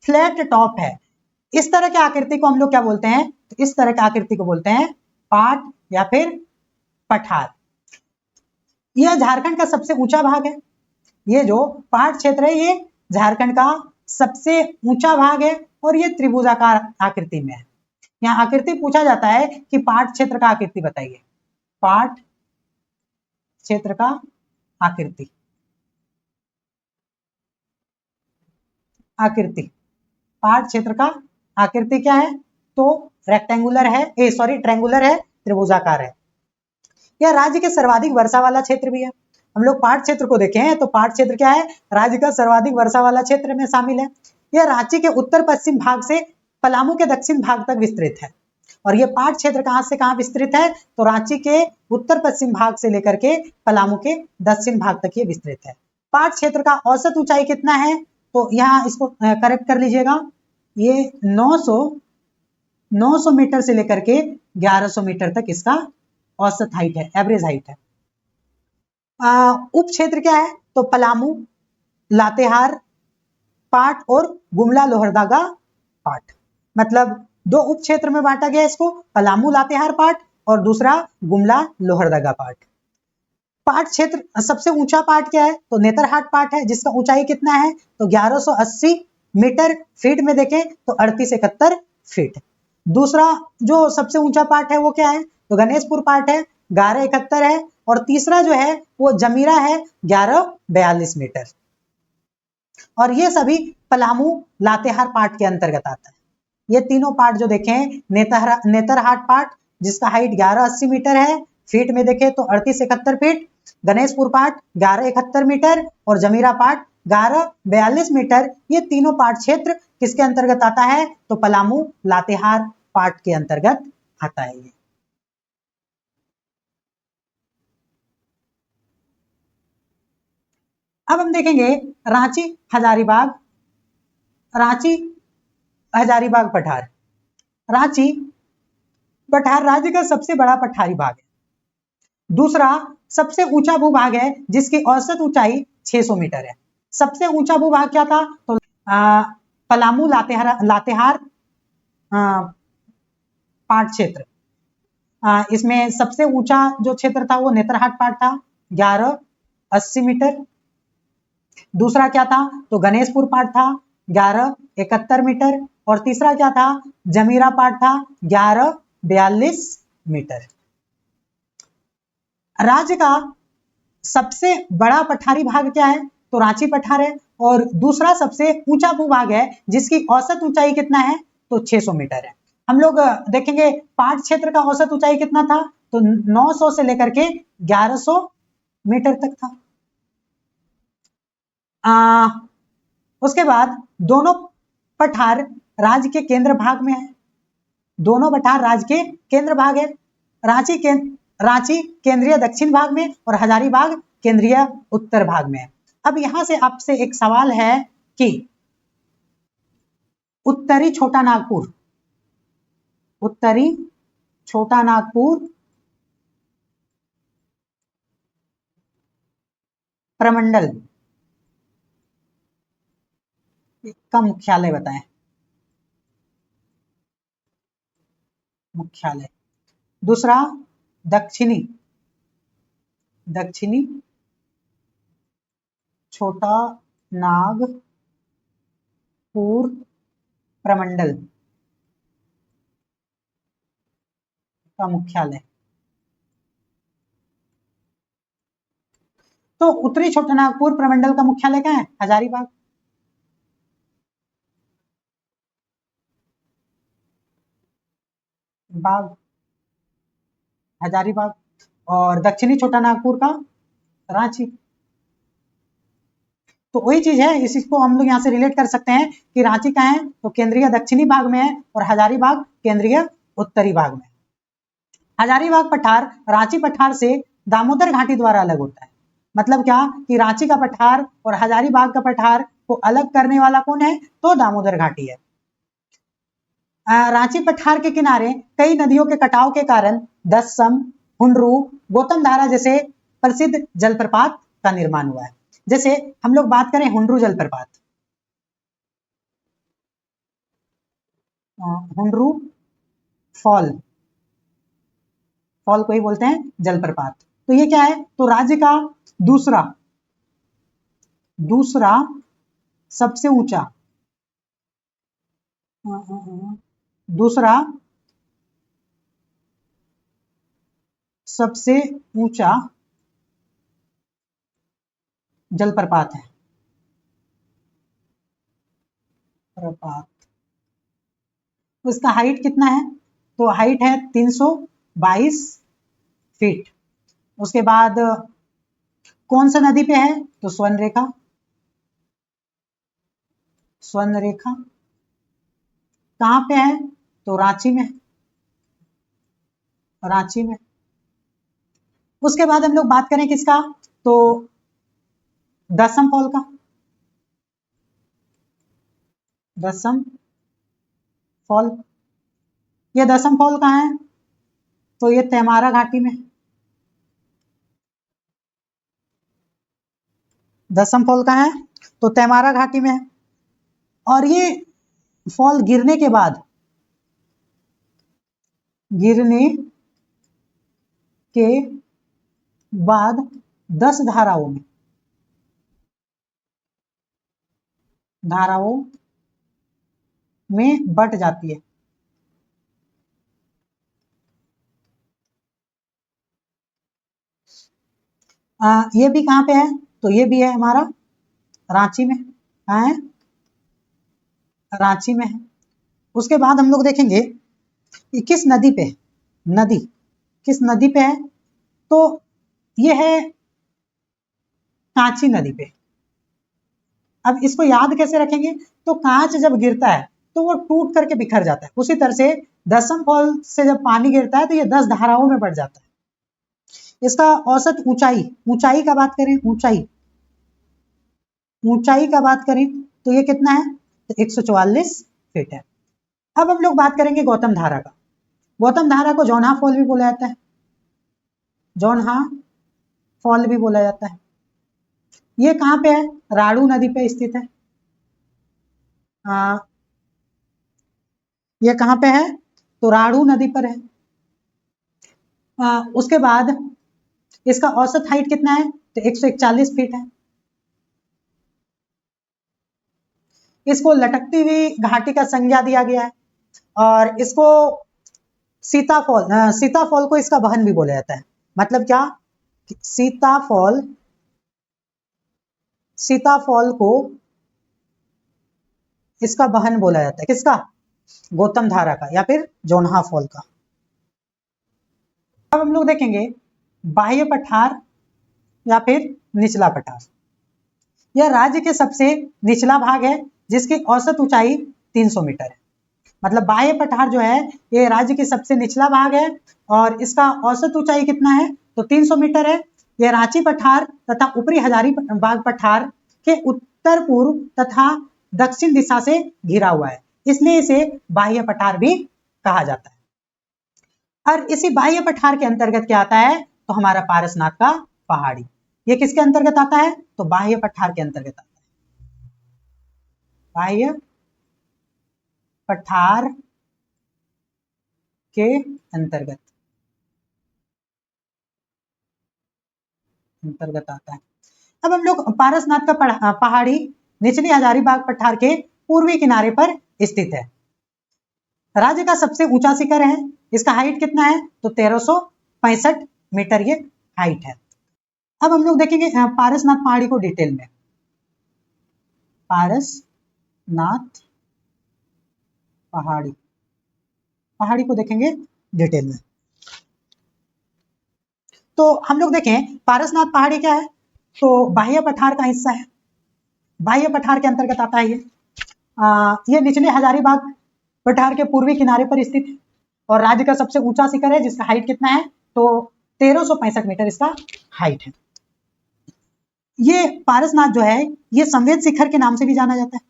फ्लैट टॉप है। इस तरह के आकृति को हम लोग क्या बोलते हैं, तो इस तरह के आकृति को बोलते हैं पाट या फिर पठार। यह झारखंड का सबसे ऊंचा भाग है। ये जो पाट क्षेत्र है ये झारखंड का सबसे ऊंचा भाग है और ये त्रिभुजाकार आकृति में है। यहाँ आकृति पूछा जाता है कि पाट क्षेत्र का आकृति बताइए। पाट क्षेत्र का आकृति, पाट क्षेत्र का आकृति क्या है, तो रेक्टेंगुलर है, ट्रायंगुलर है, त्रिभुजाकार है। यह राज्य के सर्वाधिक वर्षा वाला क्षेत्र भी है। हम लोग पाट क्षेत्र को देखें तो पाट क्षेत्र क्या है, राज्य का सर्वाधिक वर्षा वाला क्षेत्र में शामिल है। यह रांची के उत्तर पश्चिम भाग से पलामू के दक्षिण भाग तक विस्तृत है। और यह पाट क्षेत्र कहां से कहां विस्तृत है, तो रांची के उत्तर पश्चिम भाग से लेकर के पलामू के दक्षिण भाग तक ये विस्तृत है। पाट क्षेत्र का औसत ऊंचाई कितना है, तो यहाँ इसको करेक्ट कर लीजिएगा, ये 900 मीटर से लेकर के 1100 मीटर तक इसका औसत हाइट है, एवरेज हाइट है। उप क्षेत्र क्या है, तो पलामू, लातेहार पाट और गुमला लोहरदगा पाट। मतलब 2 उप क्षेत्र में बांटा गया इसको, पलामू लातेहार पाट और दूसरा गुमला लोहरदगा पाट। पाट क्षेत्र सबसे ऊंचा पाट क्या है, तो नेतरहाट पाट है, जिसका ऊंचाई कितना है, तो 1180 मीटर। फीट में देखें तो 3871 फीट। दूसरा जो सबसे ऊंचा पाट है वो क्या है, तो गणेशपुर पाट है, 1171 है। और तीसरा जो है वो जमीरा है, 1142 मीटर। और ये सभी पलामू लातेहार पाट के अंतर्गत आता है। ये तीनों पाट जो देखें, नेतरहाट पाट जिसका हाइट 1180 मीटर है, फीट में देखें तो 3871 फीट, गणेशपुर पाट 1171 मीटर और जमीरा पाट 1142 मीटर। ये तीनों पाट क्षेत्र किसके अंतर्गत आता है, तो पलामू लातेहार पाट के अंतर्गत आता है। ये अब हम देखेंगे रांची हजारीबाग पठार। रांची पठार राज्य का सबसे बड़ा पठारी भाग है। दूसरा सबसे ऊंचा भूभाग है जिसकी औसत ऊंचाई 600 मीटर है। सबसे ऊंचा भूभाग क्या था, तो पलामू लातेहार पाट क्षेत्र। इसमें सबसे ऊंचा जो क्षेत्र था वो नेतरहाट पाट था, 1180 मीटर। दूसरा क्या था, तो गणेशपुर पाट था, 1171 मीटर। और तीसरा क्या था, जमीरा पाट था, 1142 मीटर। राज्य का सबसे बड़ा पठारी भाग क्या है, तो रांची पठार है। और दूसरा सबसे ऊंचा भूभाग है जिसकी औसत ऊंचाई कितना है, तो 600 मीटर है। हम लोग देखेंगे पाट क्षेत्र का औसत ऊंचाई कितना था, तो 900 से लेकर के 1100 मीटर तक था। उसके बाद दोनों पठार राज्य के केंद्र भाग में है। दोनों पठार राज्य के केंद्र भाग है। रांची केंद्रीय दक्षिण भाग में और हजारीबाग केंद्रीय उत्तर भाग में है। अब यहां से आपसे एक सवाल है कि उत्तरी छोटा नागपुर प्रमंडल का मुख्यालय बताएं। मुख्यालय। दूसरा दक्षिणी छोटा नागपुर प्रमंडल का मुख्यालय। तो उत्तरी छोटा नागपुर प्रमंडल का मुख्यालय क्या है, हजारीबाग। हजारीबाग। और दक्षिणी छोटा नागपुर का रांची। तो वही चीज है, इसी को हम लोग यहाँ से रिलेट कर सकते हैं कि रांची कहाँ है, तो केंद्रीय दक्षिणी भाग में है और हजारीबाग केंद्रीय उत्तरी भाग में। हजारीबाग पठार रांची पठार से दामोदर घाटी द्वारा अलग होता है। मतलब क्या कि रांची का पठार और हजारीबाग का पठार को अलग करने वाला कौन है, तो दामोदर घाटी है। रांची पठार के किनारे कई नदियों के कटाव के कारण दस्सम, हुंडरू, गौतम धारा जैसे प्रसिद्ध जलप्रपात का निर्माण हुआ है। जैसे हम लोग बात करें हुंडरू जलप्रपात, हुंडरू फॉल को ही बोलते हैं जलप्रपात। तो ये क्या है, तो राज्य का दूसरा सबसे ऊंचा जलप्रपात है। उसका हाइट कितना है, तो हाइट है 322 फीट। उसके बाद कौन सा नदी पे है, तो स्वर्ण रेखा। कहां पे है, तो रांची में। उसके बाद हम लोग बात करें किसका, तो दसम फॉल। ये दसम फॉल कहाँ है, तो ये तेमारा घाटी में। दसम फॉल कहाँ है, तो तेमारा घाटी में है। और ये फॉल गिरने के बाद 10 धाराओं में बट जाती है। ये भी कहाँ पे है, तो ये भी है हमारा रांची में। कहाँ है, रांची में है। उसके बाद हम लोग देखेंगे कि किस नदी पे है, तो ये है कांची नदी पे। अब इसको याद कैसे रखेंगे, तो कांच जब गिरता है तो वो टूट करके बिखर जाता है। उसी तरह से दसम फॉल से जब पानी गिरता है तो ये 10 धाराओं में बढ़ जाता है। इसका औसत ऊंचाई का बात करें, ऊंचाई का बात करें तो ये कितना है, तो 144 फीट है। अब हम लोग बात करेंगे गौतम धारा का। गौतम धारा को जौनहा फॉल भी बोला जाता है। ये कहाँ पे है, राड़ू नदी पे स्थित है। ये कहाँ पे है, तो राड़ू नदी पर है। उसके बाद इसका औसत हाइट कितना है, तो 141 फीट है। इसको लटकती हुई घाटी का संज्ञा दिया गया है। और इसको सीता फॉल को इसका बहन भी बोला जाता है। मतलब क्या, सीता फॉल सीताफॉल को इसका बहन बोला जाता है, किसका? गौतम धारा का या फिर जोन्हा फॉल का। अब हम लोग देखेंगे बाह्य पठार या फिर निचला पठार। यह राज्य के सबसे निचला भाग है जिसकी औसत ऊंचाई 300 मीटर है। मतलब बाह्य पठार जो है ये राज्य के सबसे निचला भाग है और इसका औसत ऊंचाई कितना है? तो 300 मीटर है। यह रांची पठार तथा ऊपरी हजारीबाग पठार के उत्तर पूर्व तथा दक्षिण दिशा से घिरा हुआ है, इसलिए इसे बाह्य पठार भी कहा जाता है। और इसी बाह्य पठार के अंतर्गत क्या आता है? तो हमारा पारसनाथ का पहाड़ी। ये किसके अंतर्गत आता है? तो बाह्य पठार के अंतर्गत आता है। बाह्य पठार के अंतर्गत आता है। अब हम लोग पारसनाथ का पहाड़ी निचली हजारीबाग पठार के पूर्वी किनारे पर स्थित है। राज्य का सबसे ऊंचा शिखर है। इसका हाइट कितना है? तो 1365 मीटर ये हाइट है। अब हम लोग देखेंगे पारसनाथ पहाड़ी को डिटेल में। पारसनाथ पहाड़ी को देखेंगे डिटेल में। तो हम लोग देखें पारसनाथ पहाड़ी क्या है? तो बाह्य पठार का हिस्सा है, बाह्य पठार के अंतर्गत आता है ये निचले हजारीबाग पठार के पूर्वी किनारे पर स्थित है और राज्य का सबसे ऊंचा शिखर है जिसका हाइट कितना है? तो 1365 मीटर इसका हाइट है। ये पारसनाथ जो है ये संवेद शिखर के नाम से भी जाना जाता है।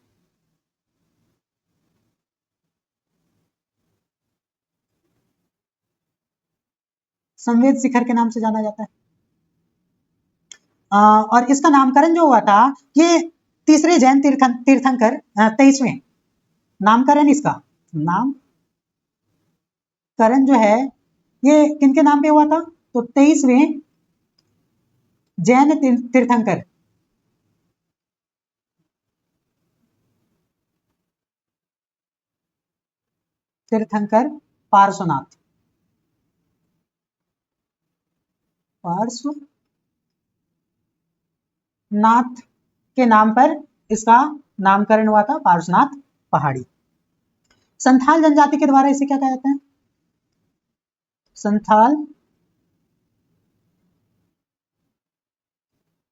संवेद शिखर के नाम से जाना जाता है। और इसका नामकरण जो हुआ था ये तीसरे जैन तीर्थंकर 23वें नामकरण, इसका नामकरण जो है ये किनके नाम पे हुआ था? तो 23वें जैन तीर्थंकर पार्श्वनाथ के नाम पर इसका नामकरण हुआ था, पार्श्वनाथ पहाड़ी। संथाल जनजाति के द्वारा इसे क्या कहा जाता है? संथाल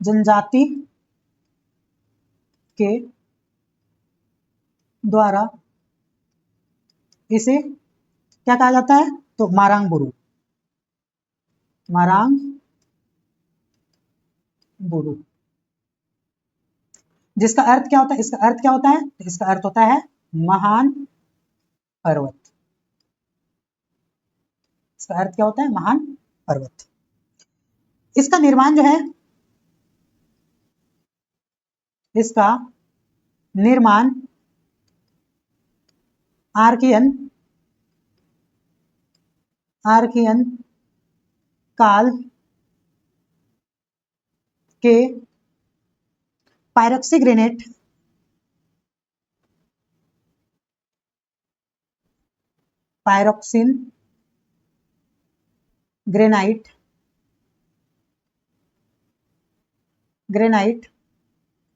जनजाति के द्वारा इसे क्या कहा जाता है? तो मारांग बुरु, जिसका अर्थ क्या होता है? इसका अर्थ क्या होता है? इसका अर्थ होता है महान पर्वत। इसका अर्थ क्या होता है? महान पर्वत। इसका निर्माण जो है, इसका निर्माण आर्कियन काल के पायरोक्सी ग्रेनाइट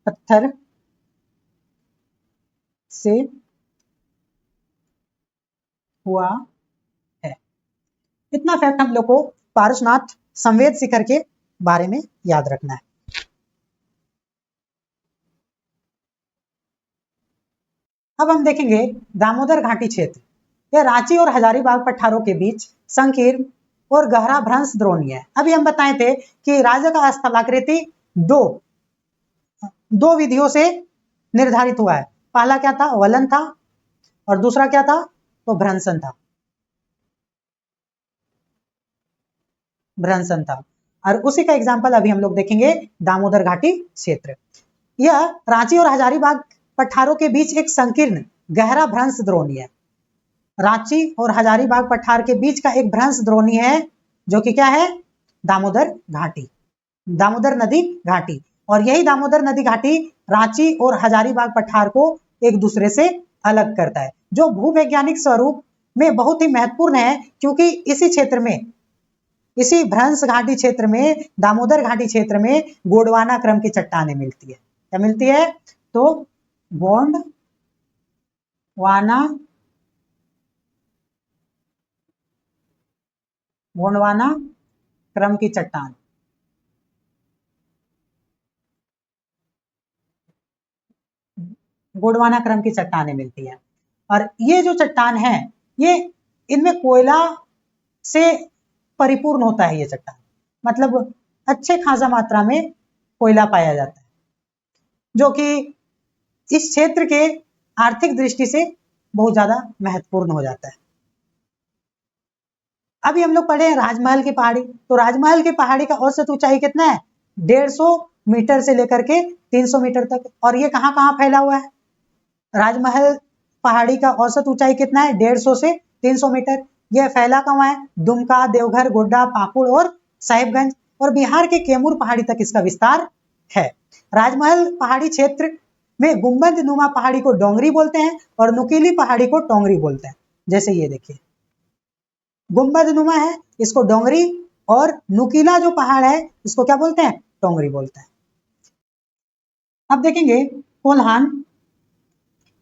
पत्थर से हुआ है। इतना फैक्ट हम लोग को पारसनाथ संवेद शिखर के बारे में याद रखना है। अब हम देखेंगे दामोदर घाटी क्षेत्र। यह रांची और हजारीबाग पठारों के बीच संकीर्ण और गहरा भ्रंश द्रोणीय है। अभी हम बताए थे कि राज्य का स्थलाकृति दो विधियों से निर्धारित हुआ है। पहला क्या था? वलन था और दूसरा क्या था? तो भ्रंशन था। और उसी का एग्जाम्पल अभी हम लोग देखेंगे दामोदर घाटी क्षेत्र। यह रांची और हजारीबाग पठारों के बीच एक संकीर्ण गहरा भ्रंश द्रोणी है। रांची और हजारीबाग पठार के बीच का एक भ्रंश द्रोणी है जो कि क्या है? दामोदर नदी घाटी। और यही दामोदर नदी घाटी रांची और हजारीबाग पठार को एक दूसरे से अलग करता है, जो भूवैज्ञानिक स्वरूप में बहुत ही महत्वपूर्ण है, क्योंकि इसी क्षेत्र में, इसी भ्रंश घाटी क्षेत्र में, दामोदर घाटी क्षेत्र में गोंडवाना क्रम की चट्टानें मिलती है। क्या मिलती है? तो गोंडवाना क्रम की चट्टान। गोंडवाना क्रम की चट्टानें मिलती है। और ये जो चट्टान है, ये इनमें कोयला से परिपूर्ण होता है ये चट्टान, मतलब अच्छे खासा मात्रा में कोयला पाया जाता है, जो कि इस क्षेत्र के आर्थिक दृष्टि से बहुत ज्यादा महत्वपूर्ण हो जाता है। अभी हम लोग पढ़े हैं राजमहल की पहाड़ी, तो राजमहल की पहाड़ी का औसत ऊंचाई कितना है? 150 मीटर से लेकर के 300 मीटर तक। और ये कहाँ कहाँ फैला हुआ है? राजमहल पहाड़ी का औसत ऊंचाई कितना है? 150 से 300 मीटर। यह फैला कहाँ है? दुमका, देवघर, गोड्डा, पाकुड़ और साहिबगंज और बिहार के कैमूर पहाड़ी तक इसका विस्तार है। राजमहल पहाड़ी क्षेत्र में गुंबद नुमा पहाड़ी को डोंगरी बोलते हैं और नुकीली पहाड़ी को टोंगरी बोलते हैं। जैसे ये देखिए, गुंबद नुमा है इसको डोंगरी, और नुकीला जो पहाड़ है इसको क्या बोलते हैं? टोंगरी बोलते हैं। अब देखेंगे कोल्हान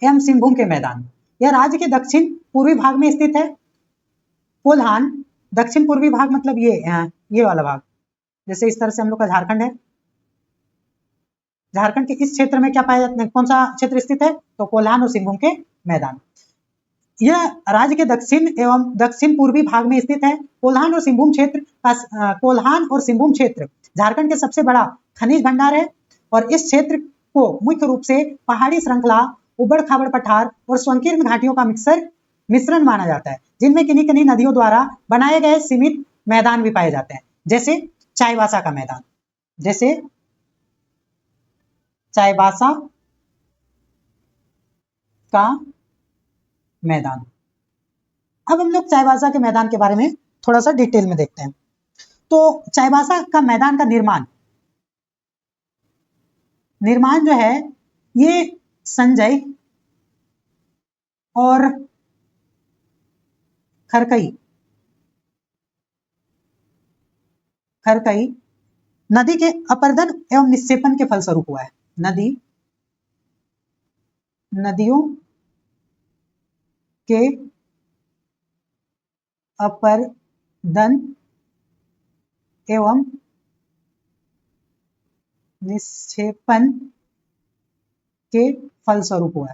एवं सिंहभूम के मैदान। यह राज्य के दक्षिण पूर्वी भाग में स्थित है। कोल्हान दक्षिण पूर्वी भाग मतलब ये वाला भाग, जैसे इस तरह से हम लोग का झारखंड है, झारखंड के इस क्षेत्र में क्या पाया जाता है? कौन सा क्षेत्र स्थित है? तो कोल्हान और सिंहभूम के मैदान। यह राज्य के दक्षिण एवं दक्षिण पूर्वी भाग में स्थित है। कोल्हान और सिंहभूम क्षेत्र कोल्हान और सिंहभूम क्षेत्र झारखंड के सबसे बड़ा खनिज भंडार है और इस क्षेत्र को मुख्य रूप से पहाड़ी श्रृंखला, उबड़ खाबड़ पठार और संकीर्ण घाटियों का मिश्रण माना जाता है, जिनमें किन्हीं किन्हीं नदियों द्वारा बनाए गए सीमित मैदान भी पाए जाते हैं, जैसे चाईबासा का मैदान, जैसे चाईबासा का मैदान। अब हम लोग चाईबासा के मैदान के बारे में थोड़ा सा डिटेल में देखते हैं। तो चाईबासा का मैदान का निर्माण जो है, ये संजय और खरकई नदी के अपरदन एवं निक्षेपण के फलस्वरूप हुआ है। नदियों के अपरदन एवं निक्षेपण के फलस्वरूप हुआ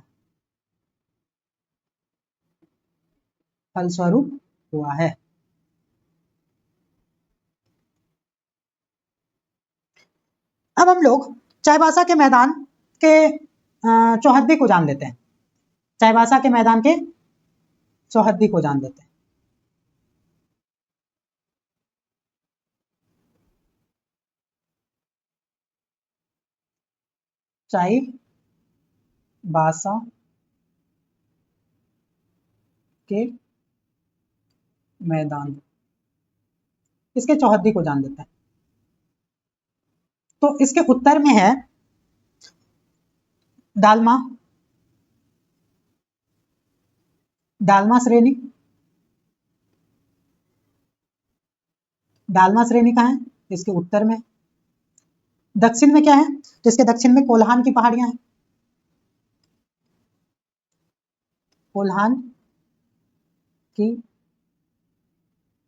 है। अब हम लोग चाईबासा के मैदान के चौहद्दी को जान लेते हैं। चाईबासा के मैदान के चौहद्दी को जान लेते हैं। चाईबासा के मैदान, इसके चौहद्दी को जान लेते हैं। तो इसके उत्तर में है दालमा श्रेणी। दालमा श्रेणी कहाँ है? इसके उत्तर में। दक्षिण में क्या है? तो इसके दक्षिण में कोल्हान की पहाड़ियां हैं। कोल्हान की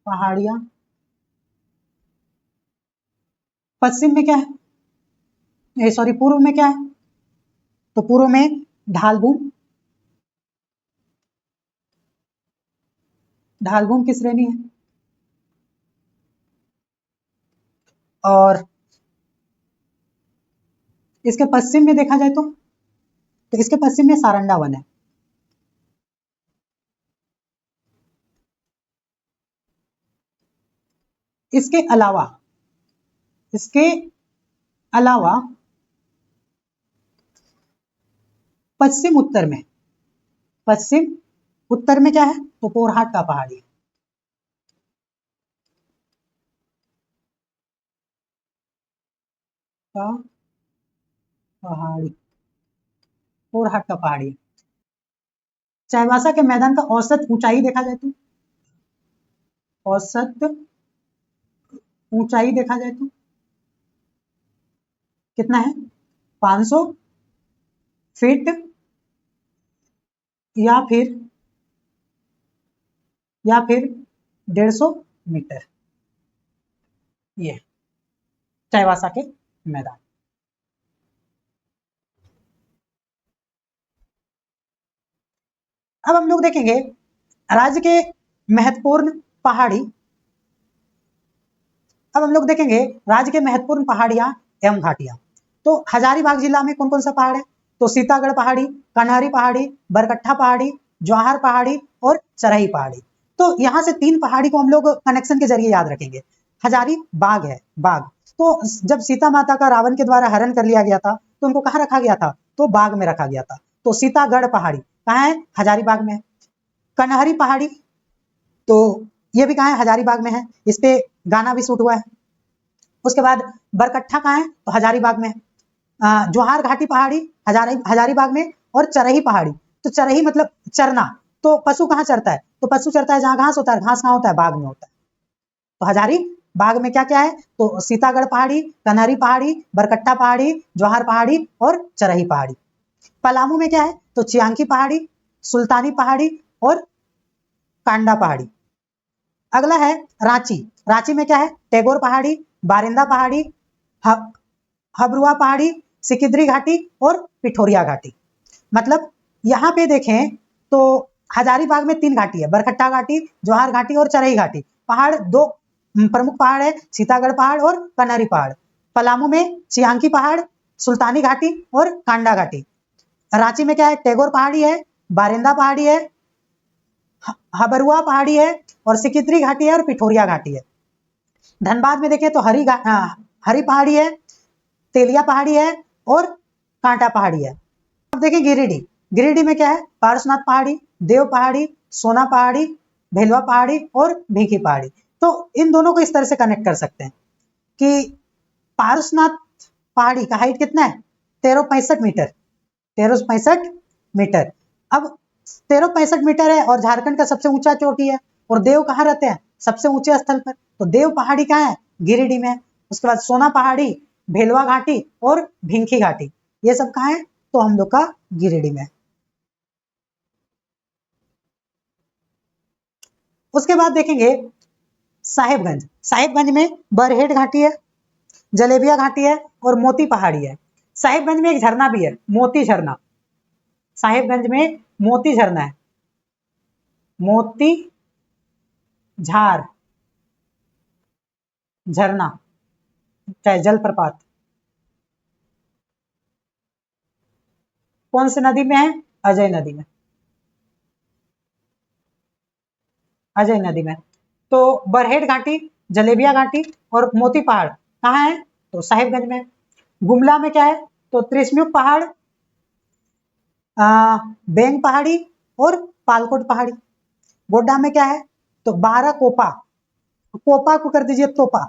पहाड़ियां। पश्चिम में क्या है? सॉरी, पूर्व में क्या है? तो पूर्व में ढालभूम की श्रेणी है। और इसके पश्चिम में देखा जाए तो इसके पश्चिम में सारंडा वन है। इसके अलावा पश्चिम उत्तर में क्या है? तो पोरहाट का पहाड़ी। पोरहाट का पहाड़ी। चाईबासा के मैदान का औसत ऊंचाई देखा जाए तो कितना है? फीट या फिर 150 मीटर, ये चाईबासा के मैदान। अब हम लोग देखेंगे राज्य के महत्वपूर्ण पहाड़ी, अब हम लोग देखेंगे राज्य के महत्वपूर्ण पहाड़ियां एवं घाटियां। तो हजारीबाग जिला में कौन कौन सा पहाड़ है? तो सीतागढ़ पहाड़ी, कन्हारी पहाड़ी, बरकट्ठा पहाड़ी, जवाहर पहाड़ी और चरही पहाड़ी। तो यहाँ से 3 पहाड़ी को हम लोग कनेक्शन के जरिए याद रखेंगे। हजारीबाग है, बाग, तो जब सीता माता का रावण के द्वारा हरण कर लिया गया था तो उनको कहाँ रखा गया था? तो बाग में रखा गया था। तो सीतागढ़ पहाड़ी कहाँ है? हजारीबाग में है। कन्हारी पहाड़ी, तो ये भी कहाँ है? हजारीबाग में है, इस पे गाना भी शूट हुआ है। उसके बाद बरकट्ठा कहाँ है? तो हजारीबाग में है। जवाहर घाटी पहाड़ी हजारीबाग में, और चरही पहाड़ी, तो चरही मतलब चरना, तो पशु कहाँ चरता है? तो पशु चरता है जहाँ घास होता है, घास कहाँ होता है? बाग में होता है। तो हजारीबाग में क्या क्या है? तो सीतागढ़ पहाड़ी, कन्हारी पहाड़ी, बरकट्ठा पहाड़ी, जवाहर पहाड़ी और चरही पहाड़ी। पलामू में क्या है? तो चियांकी पहाड़ी, सुल्तानी पहाड़ी और कांडा पहाड़ी। अगला है रांची, रांची में क्या है? टैगोर पहाड़ी, बारिंदा पहाड़ी, हबरुआ पहाड़ी, सिकिद्री घाटी और पिठोरिया घाटी। मतलब यहाँ पे देखें तो हजारीबाग में 3 घाटी है, बरकट्टा घाटी, जवाहर घाटी और चरही घाटी। पहाड़ 2 प्रमुख पहाड़ है, सीतागढ़ पहाड़ और कन्हारी पहाड़। पलामू में चियांकी पहाड़, सुल्तानी घाटी और कांडा घाटी। रांची में क्या है? टैगोर पहाड़ी है, बारिंदा पहाड़ी है, हबरुआ पहाड़ी है और सिकिद्री घाटी है और पिठोरिया घाटी है। धनबाद में देखें तो हरी पहाड़ी है, तेलिया पहाड़ी है और कांटा पहाड़ी है। अब देखें गिरिडीह, गिरिडीह में क्या है? पारसनाथ पहाड़ी, देव पहाड़ी, सोना पहाड़ी, भेलवा पहाड़ी और भिंकी पहाड़ी। तो इन दोनों को इस तरह से कनेक्ट कर सकते हैं कि पारसनाथ पहाड़ी का हाइट कितना है? 1365 मीटर, 1365 मीटर। अब 1365 मीटर है और झारखंड का सबसे ऊंचा चोटी है, और देव कहाँ रहते हैं? सबसे ऊंचे स्थल पर। तो देव पहाड़ी कहाँ है? गिरिडीह में है। उसके बाद सोना पहाड़ी, भेलवा घाटी और भिंकी घाटी, ये सब कहाँ है? तो हम लोग का गिरिडीह में। उसके बाद देखेंगे साहेबगंज, साहेबगंज में बरहेट घाटी है, जलेबिया घाटी है और मोती पहाड़ी है। साहेबगंज में एक झरना भी है, मोती झरना, साहेबगंज में मोती झरना है, मोती झार झरना चाहे जलप्रपात। कौन सी नदी में है? अजय नदी में, अजय नदी में। तो बरहेट घाटी, जलेबिया घाटी और मोती पहाड़ कहाँ है? तो साहिबगंज में। गुमला में क्या है? तो त्रिशमुख पहाड़, बेंग पहाड़ी और पालकोट पहाड़ी। गोड्डा में क्या है? तो 12 कोपा, कोपा को कर दीजिए तोपा,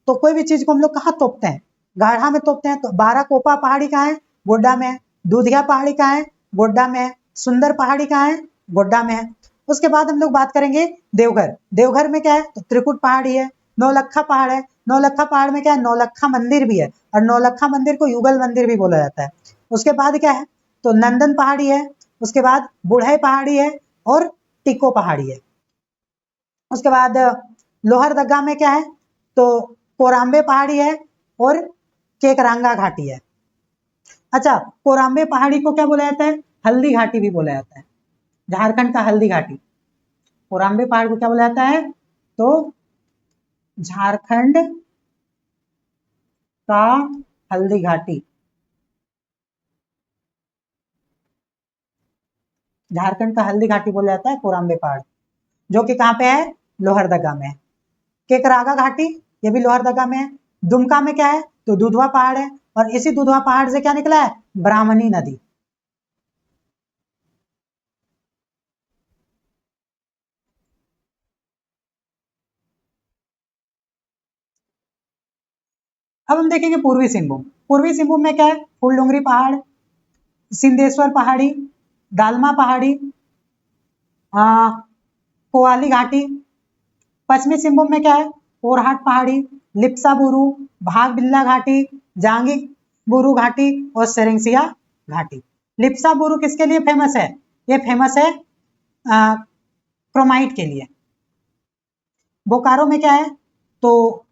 तो कोई भी चीज को हम लोग कहाँ तोपते हैं? गाढ़ा में तोपते हैं। तो 12 कोपा पहाड़ी कहाँ है? गोड्डा में है। दूधिया पहाड़ी कहाँ है? गोड्डा में है। सुंदर पहाड़ी कहाँ है? गोड्डा में है। उसके बाद हम लोग बात करेंगे देवघर, देवघर में क्या है? तो त्रिकुट पहाड़ी है, नौलखा पहाड़ है, नौलखा पहाड़ में क्या है? नौलखा मंदिर भी है, और नौलखा मंदिर को युगल मंदिर भी बोला जाता है। उसके बाद क्या है? तो नंदन पहाड़ी है, उसके बाद बुढ़ई पहाड़ी है और टिको पहाड़ी है। उसके बाद लोहरदगा में क्या है? तो कोराम्बे पहाड़ी है और केकरांगा घाटी है। अच्छा, कोराम्बे पहाड़ी को क्या बोला जाता है? हल्दी घाटी भी बोला जाता है, झारखंड का हल्दी घाटी। कोराम्बे पहाड़ को क्या बोला जाता है? तो झारखंड का हल्दी घाटी, झारखंड का हल्दी घाटी बोला जाता है कोराम्बे पहाड़, जो कि कहाँ पे है? लोहरदगा में है। केकरागा घाटी, ये भी लोहरदगा में है। दुमका में क्या है? तो दुधवा पहाड़ है, और इसी दुधवा पहाड़ से क्या निकला है? ब्राह्मणी नदी। अब हम देखेंगे पूर्वी सिंहभूम, पूर्वी सिंहभूम में क्या है? फूलडोंगरी पहाड़, सिंधेश्वर पहाड़ी, दालमा पहाड़ी, कोवाली घाटी। पश्चिमी सिंहभूम में क्या है? पोरहाट पहाड़ी, लिप्सा बुरू, भाग बिल्ला घाटी, जांगी बुरू घाटी और सेरेंसिया घाटी। लिप्सा बुरू किसके लिए फेमस है? ये फेमस है क्रोमाइट के लिए। बोकारो में क्या है? तो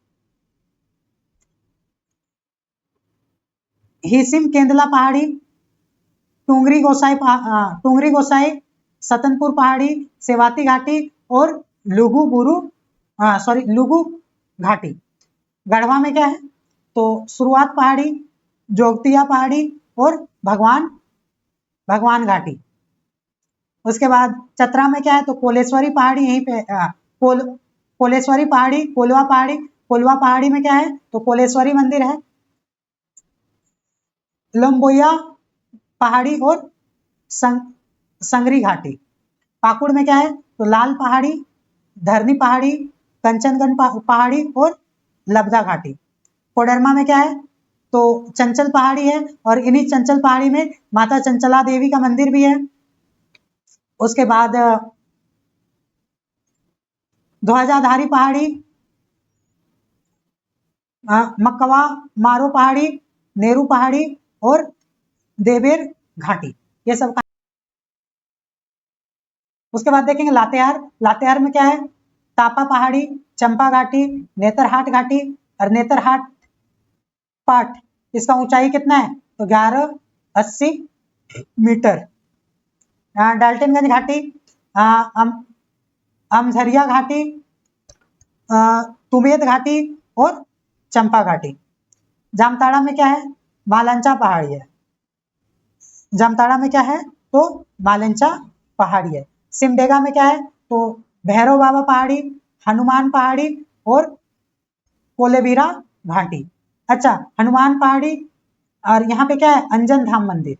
हिसिम केंदला पहाड़ी, टुंगरी गोसाई, सतनपुर पहाड़ी, सेवाती घाटी और लुगु घाटी। गढ़वा में क्या है? तो शुरुआत पहाड़ी, जोगतिया पहाड़ी और भगवान घाटी। उसके बाद चतरा में क्या है? तो कोलेश्वरी पहाड़ी, यहीं पे कोलेश्वरी पहाड़ी, कोलवा पहाड़ी। कोलवा पहाड़ी में क्या है? तो कोलेश्वरी मंदिर है। लंबोया पहाड़ी और संगरी घाटी। पाकुड़ में क्या है? तो लाल पहाड़ी, धरनी पहाड़ी, कंचनगन पहाड़ी और लब्धा घाटी। कोडरमा में क्या है? तो चंचल पहाड़ी है और इन्हीं चंचल पहाड़ी में माता चंचला देवी का मंदिर भी है। उसके बाद ध्वजाधारी पहाड़ी, मकवा मारो पहाड़ी, नेहरू पहाड़ी और देवेर घाटी, ये सब। उसके बाद देखेंगे लातेहार। लातेहार में क्या है? तापा पहाड़ी, चंपा घाटी, नेतरहाट घाटी और नेतरहाट पाठ। इसका ऊंचाई कितना है? तो 1180 मीटर। डाल्टनगंज घाटी, अमझरिया घाटी, तुबेद घाटी और चंपा घाटी। जामताड़ा में क्या है? मालंचा पहाड़ी है। जामताड़ा में क्या है? तो मालंचा पहाड़ी है। सिमडेगा में क्या है? तो भैरव बाबा पहाड़ी, हनुमान पहाड़ी और कोलेबिरा घाटी। अच्छा, हनुमान पहाड़ी और यहाँ पे क्या है? अंजन धाम मंदिर,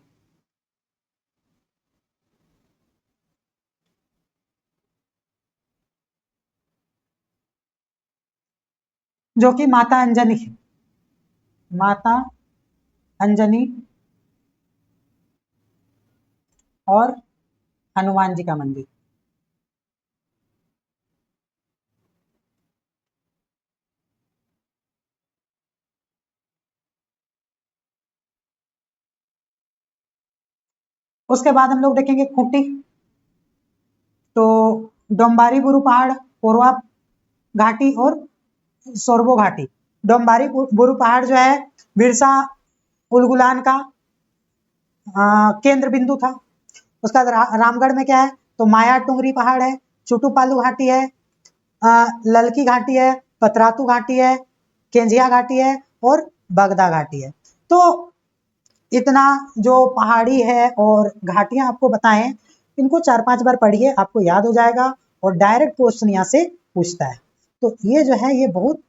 जो कि माता अंजनी, माता अंजनी और हनुमान जी का मंदिर। उसके बाद हम लोग देखेंगे खूंटी। तो डोम्बारी बुरु पहाड़, कोरवा घाटी और सोरबो घाटी। डोम्बारी बुरु पहाड़ जो है बिरसा उलगुलान का केंद्र बिंदु था। उसका रामगढ़ में क्या है? तो माया टुंगरी पहाड़ है, चुटुपालू घाटी है, ललकी घाटी है, पतरातू घाटी है, केंजिया घाटी है और बगदा घाटी है। तो इतना जो पहाड़ी है और घाटियां आपको बताएं, इनको 4-5 बार पढ़िए, आपको याद हो जाएगा और डायरेक्ट क्वेश्चन यहाँ से पूछता है। तो ये जो है ये बहुत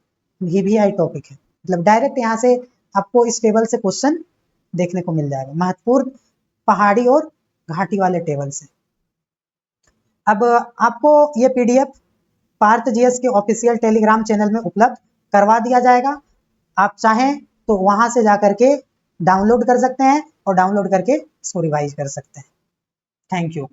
वीवीआई टॉपिक है, मतलब डायरेक्ट यहाँ से आपको इस टेबल से क्वेश्चन देखने को मिल जाएगा, महत्वपूर्ण पहाड़ी और घाटी वाले टेबल से। अब आपको ये पीडीएफ पार्थ जीएस के ऑफिशियल टेलीग्राम चैनल में उपलब्ध करवा दिया जाएगा। आप चाहें तो वहां से जाकर के डाउनलोड कर सकते हैं और डाउनलोड करके इसको रिवाइज कर सकते हैं। Thank you.